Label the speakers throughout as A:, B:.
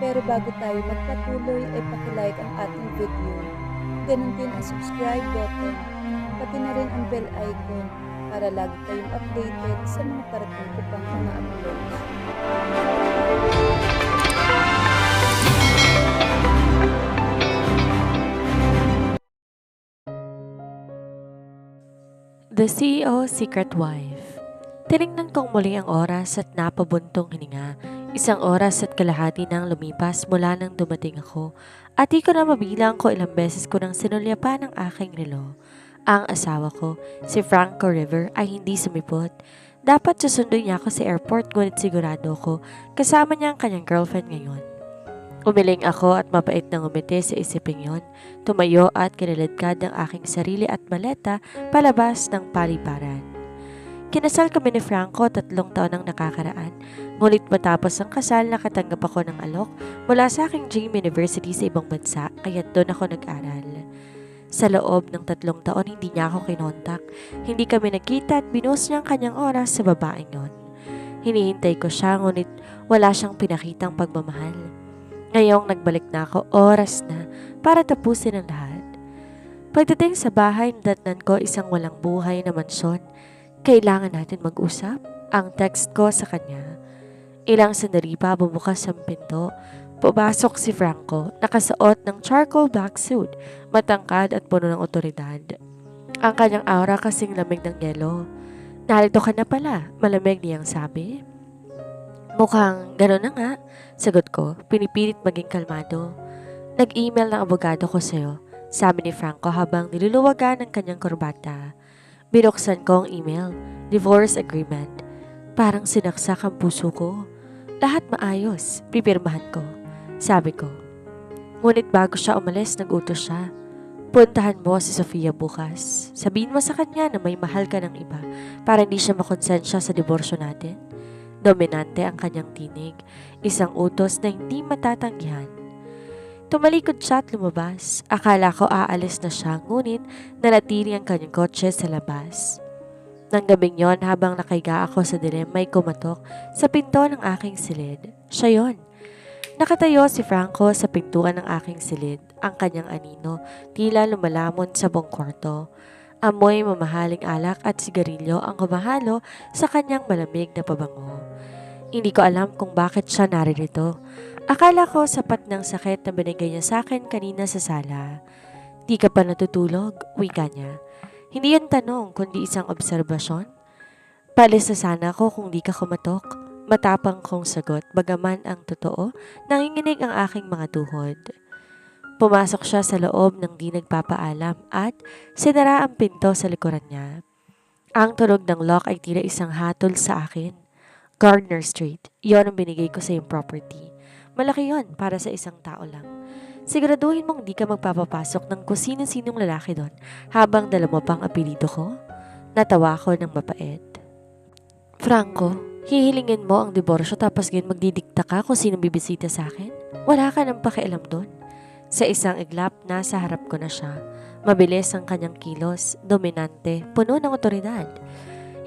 A: Pero bago tayo magpatuloy ay pakilike ang ating video. Ganon din ang subscribe button, pati na rin ang bell icon para lagi kayong updated sa mga parating ko pang mga uploads.
B: The CEO's Secret Wife. Tinignan kong muli ang oras at napabuntong hininga. 1 oras at kalahati nang lumipas mula nang dumating ako at di ko na mabilang ko ilang beses ko nang sinulyapan ang aking relo. Ang asawa ko, si Franco River, ay hindi sumipot. Dapat susunduin niya ako sa airport ngunit sigurado ko kasama niya ang kanyang girlfriend ngayon. Umiling ako at mapait na ngumiti sa isiping yon. Tumayo at kiniladkad ang aking sarili at maleta palabas ng paliparan. Kinasal kami ni Franco 3 taon ang nakakaraan. Ngunit matapos ang kasal nakatanggap ako ng alok mula sa aking dream university sa ibang bansa kaya doon ako nag-aral. Sa loob ng 3 taon hindi niya ako kinontak. Hindi kami nagkita at binuhos niya ang kanyang oras sa babaeng yon. Hinihintay ko siya ngunit wala siyang pinakitang pagmamahal. Ngayong nagbalik na ako, oras na para tapusin ang lahat. Pagdating sa bahay, nadatnan ko isang walang buhay na mansyon. Kailangan natin mag-usap? Ang text ko sa kanya. Ilang sandali pa bumukas ang pinto. Pumasok si Franco, nakasuot ng charcoal black suit, matangkad at puno ng otoridad. Ang kanyang aura kasing lamig ng yelo. Narito ka na pala, malamig niyang sabi. Mukhang gano'n na nga, sagot ko, pinipilit maging kalmado. Nag-email ng abogado ko sa'yo, sabi ni Franco habang niluluwagan ng kanyang korbata. Binuksan ko ang email, divorce agreement. Parang sinaksak ang puso ko. Lahat maayos, pipirmahan ko, sabi ko. Ngunit bago siya umalis, nag-utos siya. Puntahan mo si Sofia bukas. Sabihin mo sa kanya na may mahal ka ng iba para hindi siya makonsensya sa diborsyo natin. Dominante ang kanyang tinig, isang utos na hindi matatanggihan. Tumalikod siya at lumabas. Akala ko aalis na siya, ngunit nanatili ang kanyang kotse sa labas. Nang gabing yon, habang nakahiga ako sa dilim, may kumatok sa pinto ng aking silid. Siya yon. Nakatayo si Franco sa pintuan ng aking silid. Ang kanyang anino, tila lumalamon sa buong kwarto. Amoy mamahaling alak at sigarilyo ang humahalo sa kanyang malamig na pabango. Hindi ko alam kung bakit siya naririto. Akala ko sapat ng sakit na binigay niya sa akin kanina sa sala. Di ka pa natutulog, wika niya. Hindi yan tanong kundi isang obserbasyon. Palis na sana ako kung di ka kumatok. Matapang kong sagot, bagaman ang totoo, nanginginig ang aking mga tuhod. Pumasok siya sa loob ng di nagpapaalam at sinara ang pinto sa likuran niya. Ang tunog ng lock ay tila isang hatol sa akin. Gardner Street, yon ang binigay ko sa iyong property. Malaki yon para sa isang tao lang. Siguraduhin mong di ka magpapapasok ng kung sino-sinong lalaki doon habang dala mo pang apelido ko. Natawa ko ng mapait. Franco, hihilingin mo ang diborsyo tapos ngayon magdidikta ka kung sino bibisita sa akin? Wala ka nang pakialam doon. Sa isang iglap, nasa harap ko na siya. Mabilis ang kanyang kilos, dominante, puno ng otoridad.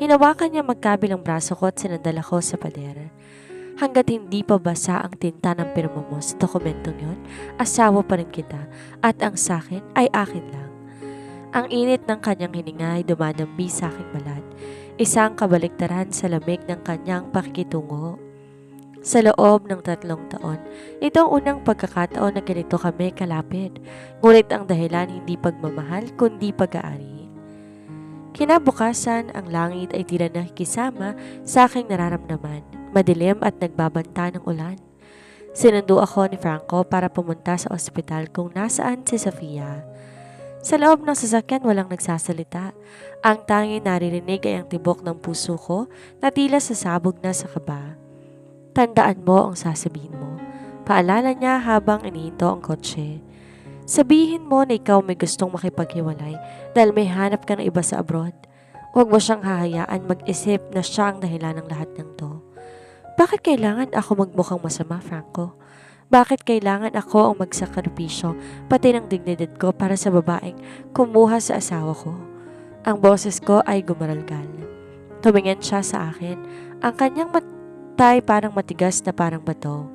B: Hinawakan niya magkabilang braso ko at sinandala ko sa pader. Hanggat hindi pa basa ang tinta ng pirma mo sa dokumentong yon, asawa pa rin kita at ang sakin ay akin lang. Ang init ng kanyang hininga ay dumadambi sa aking balat. Isang kabaliktaran sa lamig ng kanyang pakikitungo. Sa loob ng 3 taon, ito ang unang pagkakataon na ganito kami kalapit. Ngunit ang dahilan hindi pagmamahal kundi pag-aari. Kinabukasan, ang langit ay tila nakikisama sa aking nararamdaman. Madilim at nagbabanta ng ulan. Sinundo ako ni Franco para pumunta sa ospital kung nasaan si Sofia. Sa loob ng sasakyan walang nagsasalita. Ang tanging naririnig ay ang tibok ng puso ko na tila sasabog na sa kaba. Tandaan mo ang sasabihin mo. Paalala niya habang inihinto ang kotse. Sabihin mo na ikaw may gustong makipaghiwalay dahil may hanap ka ng iba sa abroad. Huwag mo siyang hahayaan mag-isip na siya ang dahilan ng lahat ng to. Bakit kailangan ako magmukhang masama, Franco? Bakit kailangan ako ang magsakripisyo pati ng dignidad ko para sa babaeng kumuha sa asawa ko? Ang boses ko ay gumaralgal. Tumingin siya sa akin. Ang kanyang matay parang matigas na parang bato.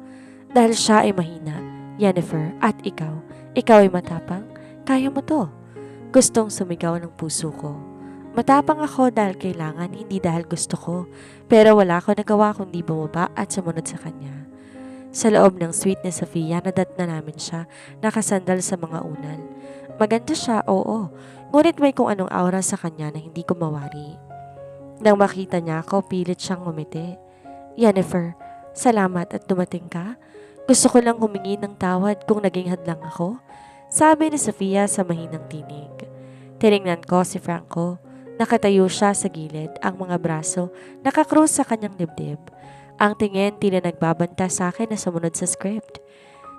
B: Dahil siya ay mahina, Jennifer, at ikaw ay matapang, kaya mo to. Gustong sumigaw ng puso ko. Matapang ako dahil kailangan, hindi dahil gusto ko. Pero wala ko nagawa kundi bumaba at sumunod sa kanya. Sa loob ng suite ni Sofia, nadat na namin siya, nakasandal sa mga unan. Maganda siya, oo. Ngunit may kung anong aura sa kanya na hindi ko mawari. Nang makita niya ako, pilit siyang ngumiti. Jennifer, salamat at dumating ka. Gusto ko lang humingi ng tawad kung naging hadlang ako. Sabi ni Sofia sa mahinang tinig. Tiningnan ko si Franco. Nakatayo siya sa gilid, ang mga braso nakakrus sa kanyang dibdib. Ang tingin tila nagbabanta sa akin na sumunod sa script.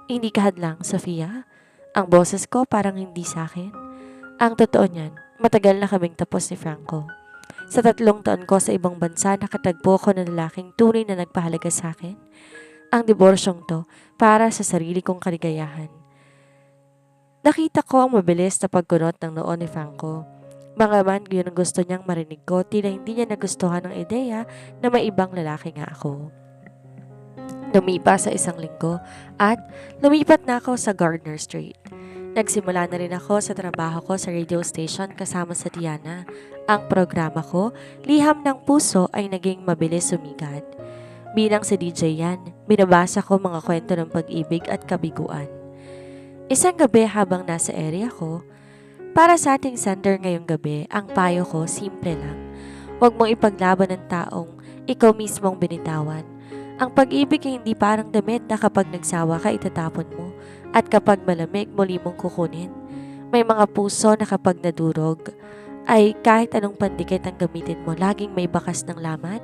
B: Hindi ka hadlang, Sofia? Ang boses ko parang hindi sa akin. Ang totoo niyan, matagal na kaming tapos ni Franco. Sa 3 taon ko sa ibang bansa, nakatagpo ko ng lalaking tunay na nagpahalaga sa akin. Ang diborsyong to para sa sarili kong kaligayahan. Nakita ko ang mabilis na pagkunot ng noo ni Franco. Mga man yun ang gusto niyang marinig ko, tila hindi niya nagustuhan ang ideya na may ibang lalaki nga ako. Lumipas sa 1 linggo at lumipat na ako sa Gardner Street. Nagsimula na rin ako sa trabaho ko sa radio station kasama sa Diana. Ang programa ko, Liham ng Puso, ay naging mabilis sumikat. Bilang si DJ yan, binabasa ko mga kwento ng pag-ibig at kabiguan. Isang gabi habang nasa area ko, para sa ating sender ngayong gabi, ang payo ko simple lang. Huwag mong ipaglaban ng taong ikaw mismong binitawan. Ang pag-ibig ay hindi parang damit na kapag nagsawa ka itatapon mo at kapag malamig muli mong kukunin. May mga puso na kapag nadurog ay kahit anong pandikit ang gamitin mo, laging may bakas ng lamat.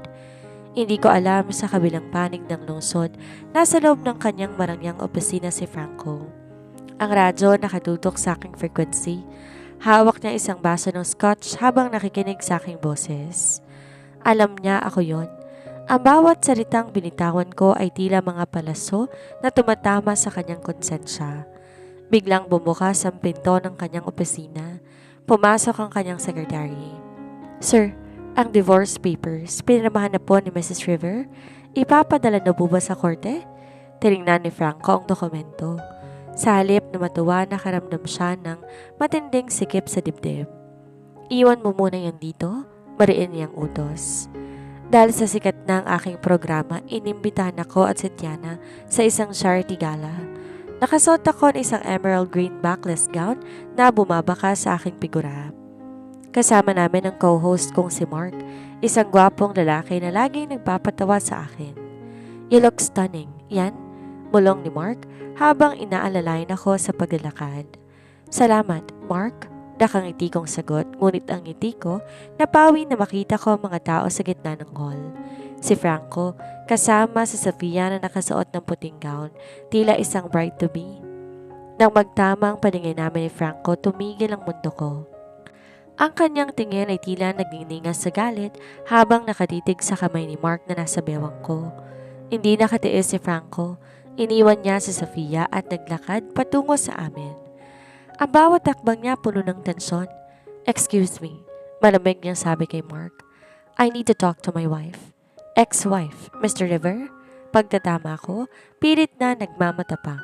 B: Hindi ko alam sa kabilang panig ng lungsod, nasa loob ng kanyang marangyang opisina si Franco. Ang radyo nakatutok sa aking frequency. Hawak niya isang baso ng scotch habang nakikinig sa aking boses. Alam niya ako yon. Ang bawat salitang binitawan ko ay tila mga palaso na tumatama sa kanyang konsensya. Biglang bumukas ang pinto ng kanyang opisina. Pumasok ang kanyang secretary. Sir, ang divorce papers, pinirmahan na po ni Mrs. River. Ipapadala na po ba sa korte? Tinignan ni Franco ang dokumento. Sa halip na matuwa, nakaramdam siya ng matinding sikip sa dibdib. Iwan mo muna yan dito, mariin niyang utos. Dahil sa sikat ng aking programa, inimbitahan ako at si Tiana sa isang charity gala. Nakasuot ako ng isang emerald green backless gown na bumabaka sa aking figura. Kasama namin ang co-host kong si Mark, isang gwapong lalaki na laging nagpapatawa sa akin. You look stunning, yan, mulong ni Mark habang inaalalayan ako sa paglalakad. Salamat, Mark. Nakangiti kong sagot, ngunit ang ngiti ko napawi na makita ko ang mga tao sa gitna ng hall. Si Franco, kasama si Sofia na nakasuot ng puting gown, tila isang bride to be. Nang magtama ang paningin namin ni Franco, tumigil ang mundo ko. Ang kanyang tingin ay tila nagningas sa galit habang nakatitig sa kamay ni Mark na nasa bewang ko. Hindi nakatiis si Franco. Iniwan niya si Sofia at naglakad patungo sa amin. Ang bawat takbang niya puno ng tensyon. Excuse me, malamig niyang sabi kay Mark. I need to talk to my wife. Ex-wife, Mr. River? Pagtatama ko, pilit na nagmamatapang.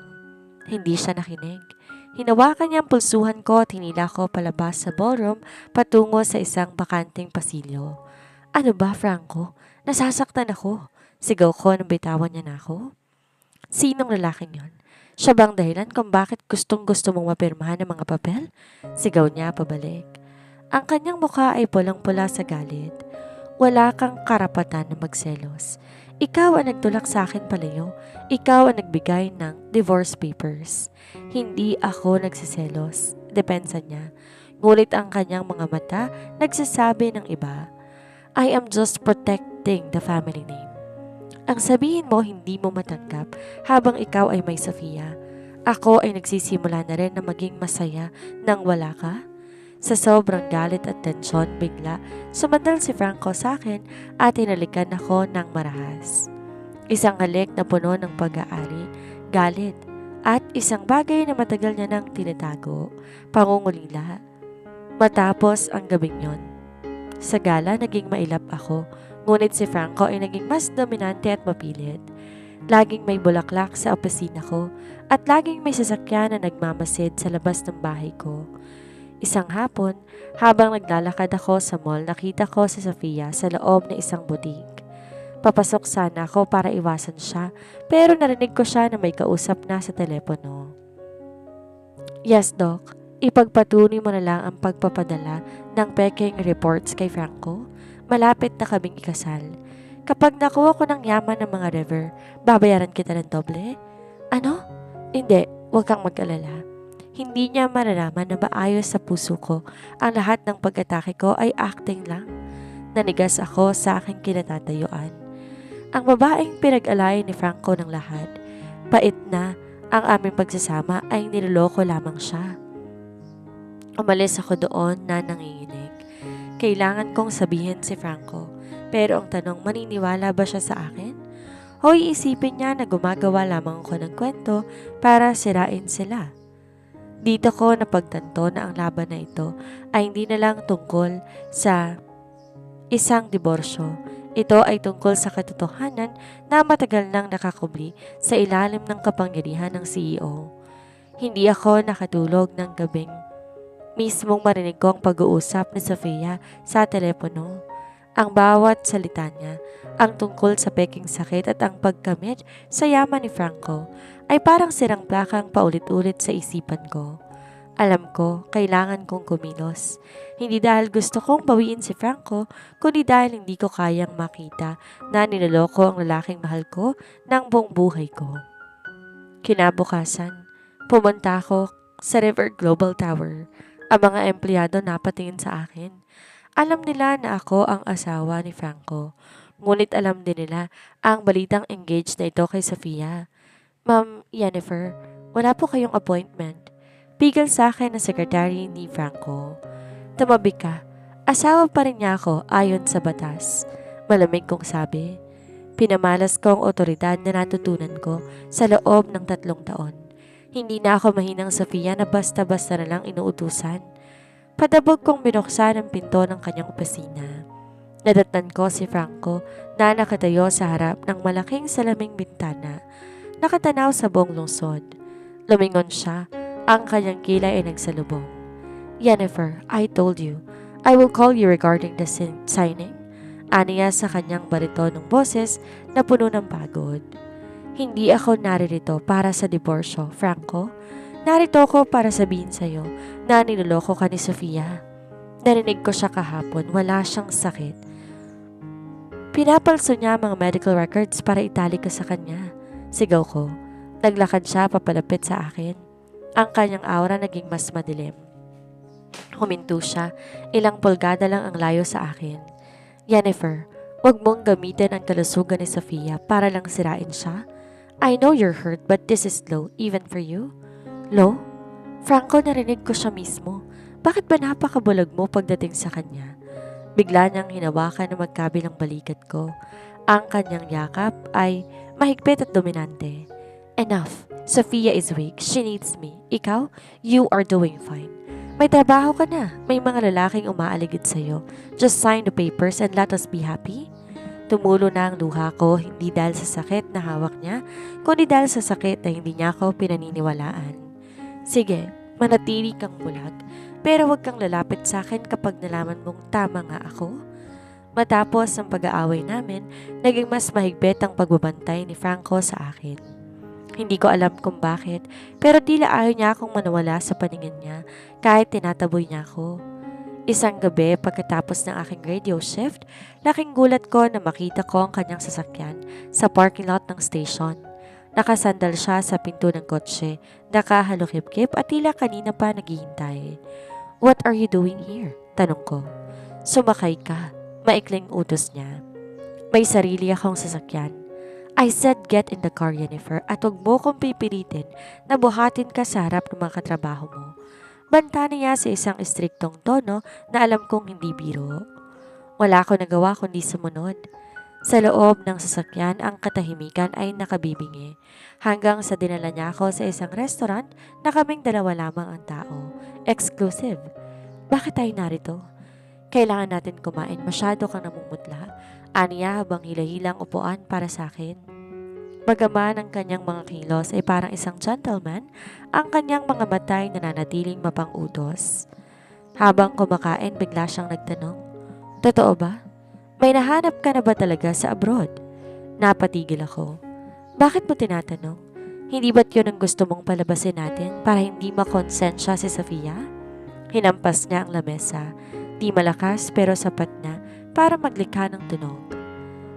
B: Hindi siya nakinig. Hinawakan niya ang pulsuhan ko at hinila ko palabas sa ballroom patungo sa isang bakanting pasilyo. Ano ba, Franco? Nasasaktan ako. Sigaw ko nang bitawan niya na ako. Sinong lalaking yon? Siya bang dahilan kung bakit gustong-gusto mong mapirmahan ng mga papel? Sigaw niya pabalik. Ang kanyang mukha ay pulang-pula sa galit. Wala kang karapatan na magselos. Ikaw ang nagtulak sa akin palayo. Ikaw ang nagbigay ng divorce papers. Hindi ako nagsiselos. Depensa niya. Ngulit ang kanyang mga mata nagsasabi ng iba. I am just protecting the family name. Ang sabihin mo hindi mo matanggap habang ikaw ay may Sofia. Ako ay nagsisimula na rin na maging masaya nang wala ka. Sa sobrang galit at tensyon, bigla sumandal si Franco sa akin at hinalikan ako ng marahas. Isang halik na puno ng pag-aari, galit, at isang bagay na matagal niya nang tinatago, pangungulila. Matapos ang gabing yon, sa gala naging mailap ako. Ngunit si Franco ay naging mas dominante at mapilit. Laging may bulaklak sa opisina ko at laging may sasakyan na nagmamasid sa labas ng bahay ko. Isang hapon, habang naglalakad ako sa mall, nakita ko si Sofia sa loob ng isang boutique. Papasok sana ako para iwasan siya, pero narinig ko siya na may kausap na sa telepono. Yes, Doc. Ipagpatuloy mo na lang ang pagpapadala ng peking reports kay Franco. Malapit na kaming ikasal. Kapag nakuha ko ng yaman ng mga river, babayaran kita ng doble? Ano? Hindi, huwag kang mag-alala. Hindi niya mararaman na maayos sa puso ko ang lahat ng pag-atake ko ay acting lang. Nanigas ako sa aking kinatatayuan. Ang babaeng pinag-alayan ni Franco ng lahat, pait na ang aming pagsasama ay niloloko lamang siya. Umalis ako doon na nanginginig. Kailangan kong sabihin si Franco, pero ang tanong, maniniwala ba siya sa akin? O iisipin niya na gumagawa lamang ako ng kwento para sirain sila? Dito ko napagtanto na ang laban na ito ay hindi na lang tungkol sa isang diborsyo. Ito ay tungkol sa katotohanan na matagal nang nakakubli sa ilalim ng kapangyarihan ng CEO. Hindi ako nakatulog ng gabing mismong marinig ko ang pag-uusap ni Sofia sa telepono. Ang bawat salita niya, ang tungkol sa peking sakit at ang pagkamit sa yaman ni Franco ay parang sirang plakang paulit-ulit sa isipan ko. Alam ko, kailangan kong kumilos. Hindi dahil gusto kong bawiin si Franco, kundi dahil hindi ko kayang makita na niloloko ang lalaking mahal ko ng buong buhay ko. Kinabukasan, pumunta ako sa River Global Tower. Ang mga empleyado napatingin sa akin. Alam nila na ako ang asawa ni Franco. Ngunit alam din nila ang balitang engaged na ito kay Sofia. Ma'am Jennifer, wala po kayong appointment. Pigil sa akin ang sekretary ni Franco. Tumabi ka. Asawa pa rin niya ako ayon sa batas. Malamig kong sabi. Pinamalas ko ang otoridad na natutunan ko sa loob ng 3 taon. Hindi na ako mahinang Sofia na basta-basta na lang inuutusan. Padabog kong binuksan ang pinto ng kanyang opisina. Nadatnan ko si Franco na nakatayo sa harap ng malaking salaming bintana, nakatanaw sa buong lungsod. Lumingon siya, ang kanyang kilay ay nagsalubong. Jennifer, I told you, I will call you regarding the signing. Aniya sa kanyang baritonong boses na puno ng pagod. Hindi ako naririto para sa diborsyo, Franco. Narito ako para sabihin sa'yo na niloloko ka ni Sofia. Narinig ko siya kahapon, wala siyang sakit. Pinapalso niya mga medical records para itali ka sa kanya. Sigaw ko. Naglakad siya papalapit sa akin. Ang kanyang aura naging mas madilim. Huminto siya, ilang pulgada lang ang layo sa akin. Jennifer, wag mong gamitin ang kalusugan ni Sofia para lang sirain siya. I know you're hurt but this is low even for you. Low? Franco, narinig ko siya mismo. Bakit ba napakabulag mo pagdating sa kanya? Bigla niyang hinawakan ng magkabilang balikat ko. Ang kanyang yakap ay mahigpit at dominante. Enough. Sofia is weak. She needs me. Ikaw, you are doing fine. May trabaho ka na. May mga lalaking umaaligid sa'yo. Just sign the papers and let us be happy. Tumulo na ang luha ko, hindi dahil sa sakit na hawak niya, kundi dahil sa sakit na hindi niya ako pinaniniwalaan. Sige, manatili kang bulag, pero huwag kang lalapit sa akin kapag nalaman mong tama nga ako. Matapos ang pag-aaway namin, naging mas mahigpit ang pagbabantay ni Franco sa akin. Hindi ko alam kung bakit, pero tila ayaw niya akong manawala sa paningin niya kahit tinataboy niya ako. Isang gabi pagkatapos ng aking radio shift, laking gulat ko na makita ko ang kanyang sasakyan sa parking lot ng station. Nakasandal siya sa pinto ng kotse, nakahalukip-kip at tila kanina pa naghihintay. What are you doing here? Tanong ko. Sumakay ka. Maikling utos niya. May sarili akong sasakyan. I said get in the car, Jennifer, at huwag mo kong pipilitin na buhatin ka sa harap ng mga katrabaho mo. Banta niya sa isang istriktong tono na alam kong hindi biro. Wala ko nagawa kundi sumunod. Sa loob ng sasakyan, ang katahimikan ay nakabibingi. Hanggang sa dinala niya ako sa isang restaurant na kaming dalawa lamang ang tao. Exclusive. Bakit tayo narito? Kailangan natin kumain. Masyado kang namumutla. Aniya habang hila-hilang upuan para sa akin. Bagaman ang kanyang mga kilos ay parang isang gentleman, ang kanyang mga mata ay nananatiling mapang-utos. Habang kumakain, bigla siyang nagtanong, "Totoo ba? May nahanap ka na ba talaga sa abroad?" Napatigil ako. "Bakit mo tinatanong? Hindi ba't yun ang gusto mong palabasin natin para hindi makonsensya si Sofia?" Hinampas niya ang lamesa. Di malakas pero sapat na para maglikha ng tunog.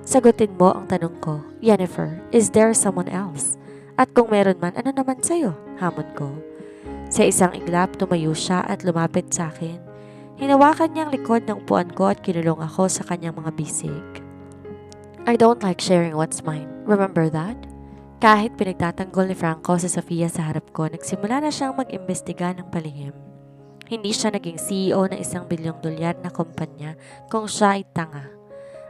B: "Sagutin mo ang tanong ko, Yennefer, is there someone else? At kung meron man, ano naman sa'yo?" Hamon ko. Sa isang iglap, tumayo siya at lumapit sa akin. Hinawakan niya ang likod ng upuan ko at kinulong ako sa kanyang mga bisig. "I don't like sharing what's mine. Remember that?" Kahit pinagtatanggol ni Franco sa Sofia sa harap ko, nagsimula na siyang mag-imbestiga ng palihim. Hindi siya naging CEO ng isang $1 billion na kumpanya kung siya ay tanga.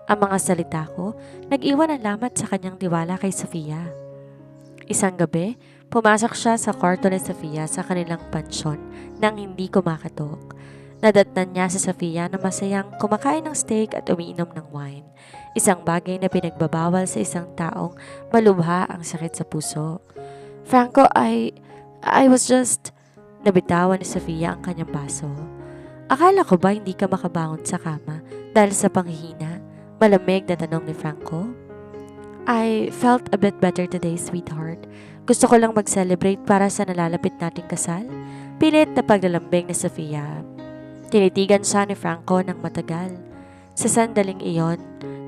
B: Ang mga salita ko, nag-iwan ng lamat sa kanyang tiwala kay Sofia. Isang gabi, pumasok siya sa kwarto ni Sofia sa kanilang pansyon nang hindi kumakatok. Nadatnan niya si Sofia na masayang kumakain ng steak at umiinom ng wine. Isang bagay na pinagbabawal sa isang taong malubha ang sakit sa puso. "Franco, I was just..." Nabitawan ni Sofia ang kanyang baso. "Akala ko ba hindi ka makabangon sa kama dahil sa panghihina?" Malamig na tanong ni Franco. "I felt a bit better today, sweetheart. Gusto ko lang mag-celebrate para sa nalalapit nating kasal." Pilit na paglalambing ni Sofia. Tinitigan siya ni Franco ng matagal. Sa sandaling iyon,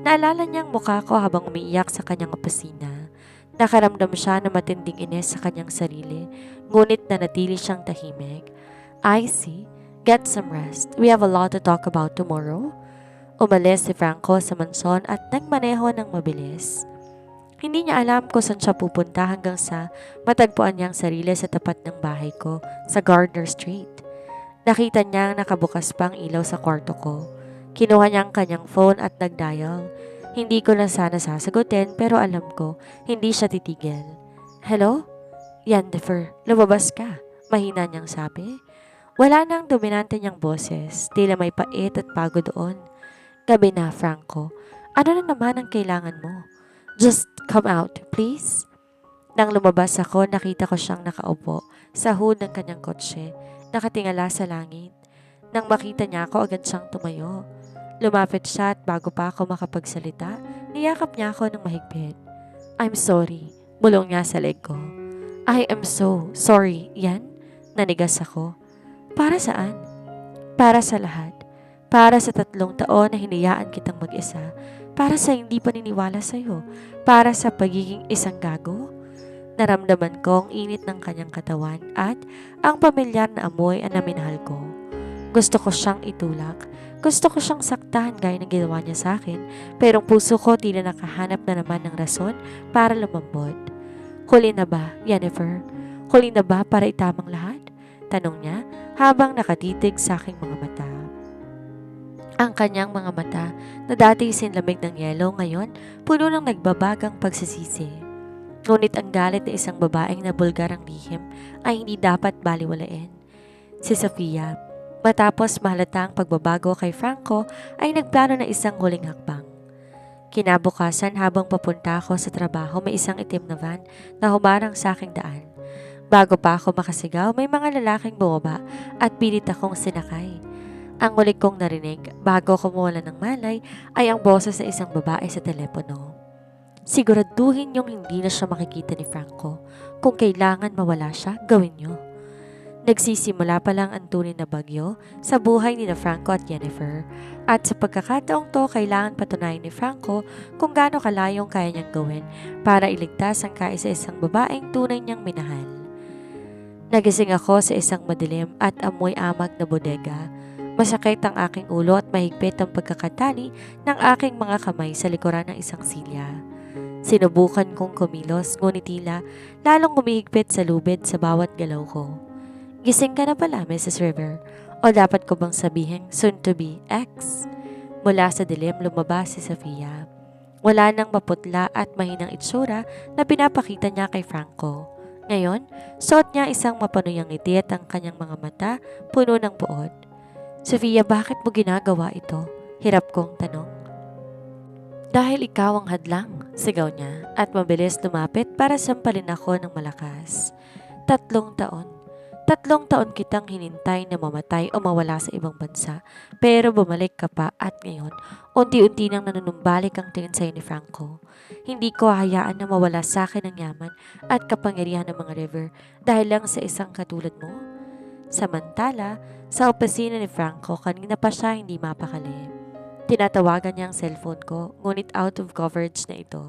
B: naalala niyang mukha ko habang umiiyak sa kanyang opisina. Nakaramdam siya ng matinding inis sa kanyang sarili, ngunit nanatili siyang tahimik. "I see. Get some rest. We have a lot to talk about tomorrow." Umalis si Franco sa mansyon at nagmaneho ng mabilis. Hindi niya alam kung saan siya pupunta hanggang sa matagpuan niyang sarili sa tapat ng bahay ko sa Gardner Street. Nakita niyang nakabukas pang ilaw sa kwarto ko. Kinuha niya ang kanyang phone at nag-dial. Hindi ko na sana sasagutin pero alam ko hindi siya titigil. "Hello? Yennefer, lumabas ka," mahina niyang sabi. Wala nang dominante niyang boses, tila may pait at pagod doon. "Gabi na, Franco. Ano na naman ang kailangan mo? Just come out, please." Nang lumabas ako, nakita ko siyang nakaupo sa hood ng kanyang kotse, nakatingala sa langit. Nang makita niya ako, agad siyang tumayo. Lumapit siya at bago pa ako makapagsalita, niyakap niya ako ng mahigpit. "I'm sorry," bulong niya sa leg ko. "I am so sorry, Yan." Nanigas ako. "Para saan?" "Para sa lahat. Para sa 3 taon na hinayaan kitang mag-isa. Para sa hindi paniniwala sa'yo. Para sa pagiging isang gago." Naramdaman ko ang init ng kanyang katawan at ang pamilyar na amoy ang naminahal ko. Gusto ko siyang itulak. Gusto ko siyang saktahan gaya ng ginawa niya sa akin, pero ang puso ko tila nakahanap na naman ng rason para lumambot. "Huli na ba, Yennefer? Huli na ba para itamang lahat?" Tanong niya habang nakatitig sa aking mga mata. Ang kanyang mga mata na dati sinlamig ng yelo ngayon puno ng nagbabagang pagsisisi. Ngunit ang galit na isang babaeng na bulgar ang lihim ay hindi dapat baliwalain. Si Sofia, matapos mahalata ang pagbabago kay Franco, ay nagplano na isang huling hakbang. Kinabukasan habang papunta ako sa trabaho, may isang itim na van na humarang sa aking daan. Bago pa ako makasigaw, may mga lalaking bumaba at pilit akong sinakay. Ang huli kong narinig bago ako mawala ng malay ay ang boses sa isang babae sa telepono. "Siguraduhin niyong hindi na siya makikita ni Franco. Kung kailangan mawala siya, gawin niyo." Nagsisimula pa lang ang tunay na bagyo sa buhay ni Franco at Yennefer. At sa pagkakataong to, kailangan patunayan ni Franco kung gaano kalayong kaya niyang gawin para iligtas ang kaisa-isang babaeng tunay niyang minahal. Nagising ako sa isang madilim at amoy amag na bodega. Masakit ang aking ulo at mahigpit ang pagkakatali ng aking mga kamay sa likuran ng isang silya. Sinubukan kong kumilos, ngunit tila lalong humihigpit sa lubid sa bawat galaw ko. "Gising ka na pala, Mrs. River. O dapat ko bang sabihin soon to be ex?" Mula sa dilim lumabas si Sofia. Wala nang maputla at mahinang itsura na pinapakita niya kay Franco. Ngayon, suot niya isang mapanuyang ngiti at ang kanyang mga mata puno ng puot. "Sofia, bakit mo ginagawa ito?" Hirap kong tanong. "Dahil ikaw ang hadlang," Sigaw niya at mabilis lumapit para sampalin ako ng malakas. 3 taon. 3 taon kitang hinintay na mamatay o mawala sa ibang bansa. Pero bumalik ka pa at ngayon, unti-unti nang nanunumbalik ang tingin sa'yo ni Franco. Hindi ko hahayaan na mawala sa akin ang yaman at kapangyarihan ng mga river dahil lang sa isang katulad mo. Samantala, sa opisina ni Franco, kanina pa siya hindi mapakali. Tinatawagan niya ang cellphone ko, ngunit out of coverage na ito.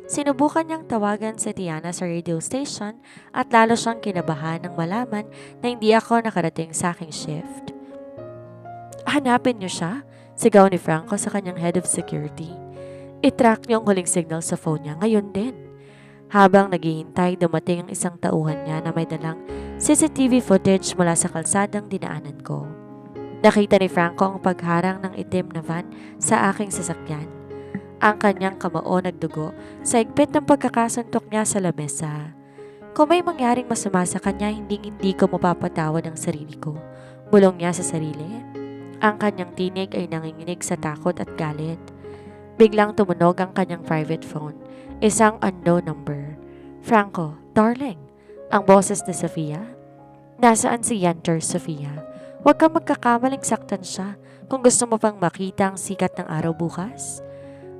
B: Sinubukan niyang tawagan si Tiana sa radio station at lalo siyang kinabahan nang malaman na hindi ako nakarating sa aking shift. Hanapin niyo siya? Sigaw ni Franco sa kanyang head of security. I-track niyo ang huling signal sa phone niya ngayon din. Habang naghihintay, dumating ang isang tauhan niya na may dalang CCTV footage mula sa kalsadang dinaanan ko. Nakita ni Franco ang pagharang ng itim na van sa aking sasakyan. Ang kanyang kamao nagdugo sa higpit ng pagkakasuntok niya sa lamesa. Kung may mangyaring masama sa kanya, hindi ko mapapatawad ang sarili ko. Bulong niya sa sarili. Ang kanyang tinig ay nanginginig sa takot at galit. Biglang tumunog ang kanyang private phone. Isang unknown number. Franco, darling. Ang boses ni Sofia. Nasaan si Yenter, Sofia? Huwag kang magkakamaling saktan siya kung gusto mo pang makita ang sikat ng araw bukas.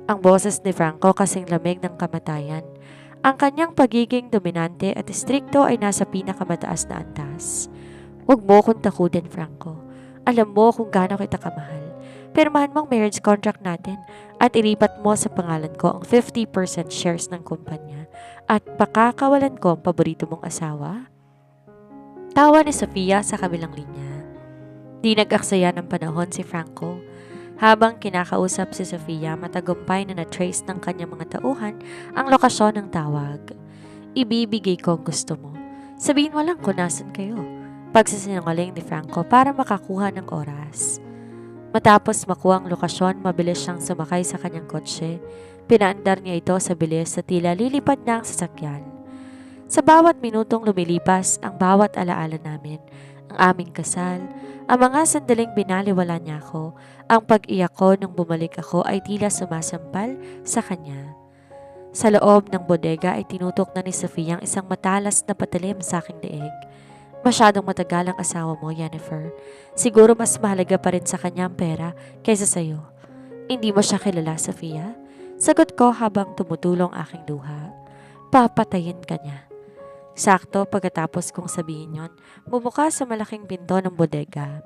B: Ang boses ni Franco kasing lamig ng kamatayan. Ang kanyang pagiging dominante at istrikto ay nasa pinakamataas na antas. Huwag mo akong takutin, Franco. Alam mo kung gaano kita kamahal. Pirmahan mo ang marriage contract natin at ilipat mo sa pangalan ko ang 50% shares ng kumpanya at pakakawalan ko ang paborito mong asawa. Tawa ni Sofia sa kabilang linya. Di nag-aksaya ng panahon si Franco. Habang kinakausap si Sofia, matagumpay na na-trace ng kanyang mga tauhan ang lokasyon ng tawag. Ibibigay ko ang gusto mo. Sabihin mo lang kung nasan kayo. Pagsisinungaling ni Franco para makakuha ng oras. Matapos makuha ang lokasyon, mabilis siyang sumakay sa kanyang kotse. Pinaandar niya ito sa bilis sa tila lilipad na ang sasakyan. Sa bawat minutong lumilipas ang bawat alaala namin, ang aming kasal, ang mga sandaling binaliwala niya ako, ang pag-iyak ko nung bumalik ako ay tila sumasampal sa kanya. Sa loob ng bodega ay tinutok na ni Sofia ang isang matalas na patalim sa aking leeg. Masyadong matagal ang asawa mo, Jennifer. Siguro mas mahalaga pa rin sa kanya ang pera kaysa sa'yo. Hindi mo siya kilala, Sofia? Sagot ko habang tumutulong aking luha. Papatayin ka niya. Sakto pagkatapos kong sabihin yon, bumukas sa malaking pinto ng bodega.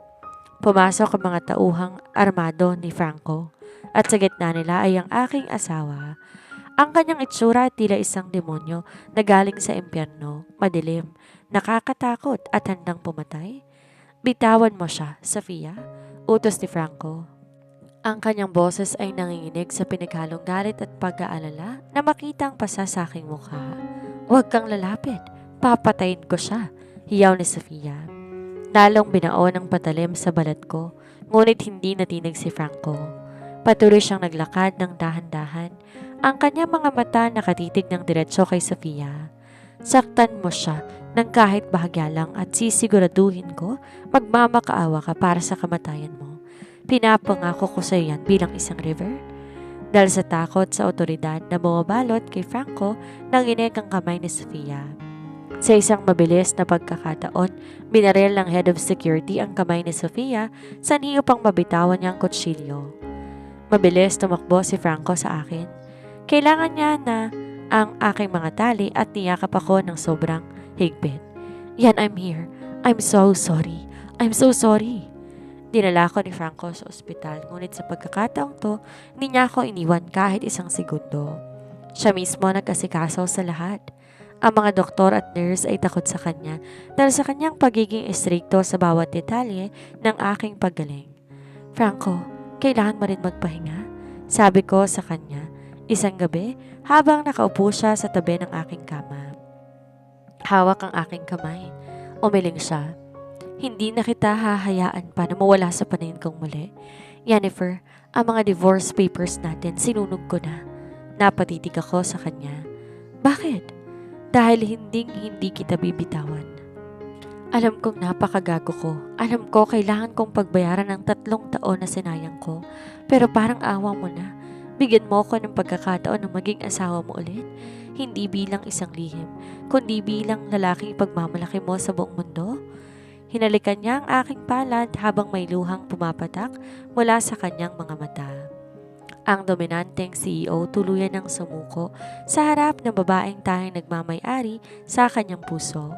B: Pumasok ang mga tauhang armado ni Franco at sa gitna nila ay ang aking asawa. Ang kanyang itsura tila isang demonyo na galing sa impyerno, madilim, nakakatakot at handang pumatay. Bitawan mo siya, Sofia, utos ni Franco. Ang kanyang boses ay nanginginig sa pinaghalong galit at pag-aalala na makita ang pasa sa aking mukha. Huwag kang lalapit, papatayin ko siya, hiyaw ni Sofia. Lalong binaon ang patalim sa balat ko, ngunit hindi natinig si Franco. Patuloy siyang naglakad ng dahan-dahan, ang kanyang mga mata nakatitig ng diretso kay Sofia. Saktan mo siya ng kahit bahagya lang at sisiguraduhin ko magmamakaawa ka para sa kamatayan mo. Pinapangako ko sa iyan bilang isang river. Dahil sa takot sa otoridad na bumabalot kay Franco, nanginig ang kamay ni Sofia. Sa isang mabilis na pagkakataon, binaril ng head of security ang kamay ni Sofia sanhi upang mabitawan niya ang kutsilyo. Mabilis tumakbo si Franco sa akin. Kailangan niya na ang aking mga tali at niyakap ako ng sobrang higpit. Yan, I'm here. I'm so sorry. I'm so sorry. Dinala ko ni Franco sa ospital, ngunit sa pagkakataong to, hindi niya ako iniwan kahit isang segundo. Siya mismo nag-asikaso sa lahat. Ang mga doktor at nurse ay takot sa kanya dahil sa kanyang pagiging istrikto sa bawat detalye ng aking paggaling. Franco, kailangan mo rin magpahinga, sabi ko sa kanya. Isang gabi, habang nakaupo siya sa tabi ng aking kama. Hawak ang aking kamay. Umiling siya. Hindi na kita hahayaan pa na mawala sa paningin kong muli. Jennifer, ang mga divorce papers natin sinunog ko na. Napatitig ako sa kanya. Bakit? Dahil hindi kita bibitawan. Alam kong napakagago ko. Alam ko kailangan kong pagbayaran ng 3 taon na sinayang ko. Pero parang awa mo na. Bigyan mo ko ng pagkakataon na maging asawa mo ulit. Hindi bilang isang lihim, kundi bilang lalaking ipagmamalaki mo sa buong mundo. Hinalikan niya ang aking palad habang may luhang pumapatak mula sa kanyang mga mata. Ang dominanteng CEO tuluyan ng sumuko sa harap ng babaeng tanging nagmamay-ari sa kanyang puso.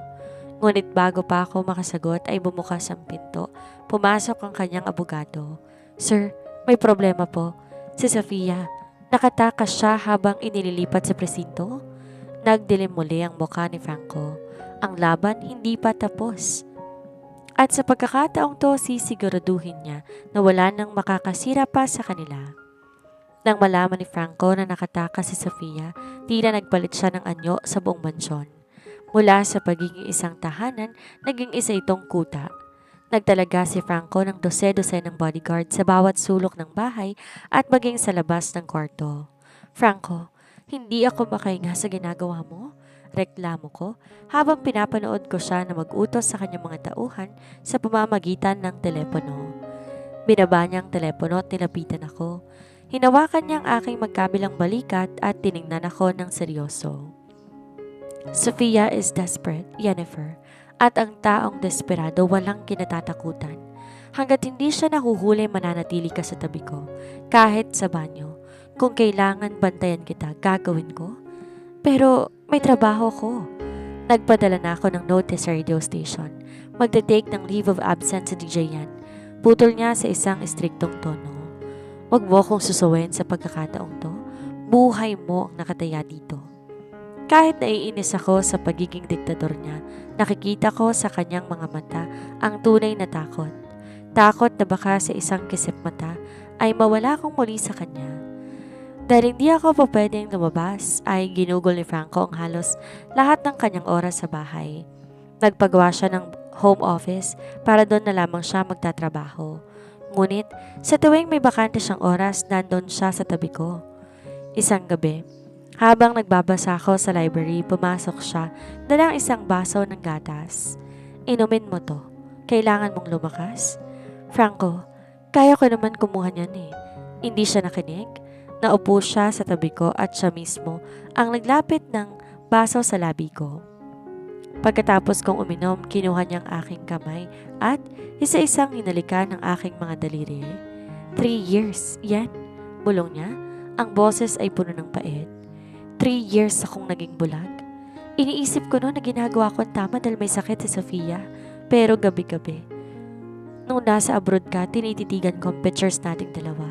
B: Ngunit bago pa ako makasagot ay bumukas ang pinto. Pumasok ang kanyang abogado. "Sir, may problema po. Si Sofia, nakatakas siya habang inililipat sa presinto." Nagdilim muli ang mukha ni Franco. Ang laban hindi pa tapos. At sa pagkakataong to, sisiguraduhin niya na wala nang makakasira pa sa kanila. Nang malaman ni Franco na nakatakas si Sofia, tila nagpalit siya ng anyo sa buong mansyon. Mula sa pagiging isang tahanan, naging isa itong kuta. Nagtalaga si Franco ng dose-dose ng bodyguard sa bawat sulok ng bahay at maging sa labas ng kwarto. "Franco, hindi ako makahinga sa ginagawa mo?" Reklamo ko habang pinapanood ko siya na mag-utos sa kanyang mga tauhan sa pamamagitan ng telepono. Binaba niya ang telepono at nilapitan ako. Hinawakan niya ang aking magkabilang balikat at tiningnan ako ng seryoso. "Sofia is desperate, Yennefer, at ang taong desperado walang kinatatakutan. Hanggat hindi siya nahuhuli, mananatili ka sa tabi ko, kahit sa banyo. Kung kailangan bantayan kita, gagawin ko. Pero may trabaho ko." Nagpadala na ako ng notice sa radio station. Magte-take ng leave of absence sa DJ yan. Putol niya sa isang istriktong tono. "Huwag mo akong susuwain sa pagkakataong to. Buhay mo ang nakataya dito." Kahit naiinis ako sa pagiging diktador niya, nakikita ko sa kanyang mga mata ang tunay na takot. Takot na baka sa isang kisip mata ay mawala akong muli sa kanya. Dahil hindi ako pa pwedeng lumabas, ay ginugol ni Franco ang halos lahat ng kanyang oras sa bahay. Nagpagawa siya ng home office para doon na lamang siya magtatrabaho. Ngunit sa tuwing may bakante siyang oras, nandun siya sa tabi ko. Isang gabi, habang nagbabasa ako sa library, pumasok siya, dalang isang baso ng gatas. "Inumin mo to. Kailangan mong lumakas." "Franco, kaya ko naman kumuha niyan eh." Hindi siya nakinig. Naupo siya sa tabi ko at siya mismo ang naglapit ng baso sa labi ko. Pagkatapos kong uminom, kinuha niya ang aking kamay at isa-isang hinalikan ng aking mga daliri. 3 years, yan. Bulong niya. Ang boses ay puno ng pait. 3 years akong naging bulag. Iniisip ko noon na ginagawa ko ang tama dahil may sakit si Sofia. Pero gabi-gabi, nung nasa abroad ka, tinititigan ko ang pictures nating dalawa.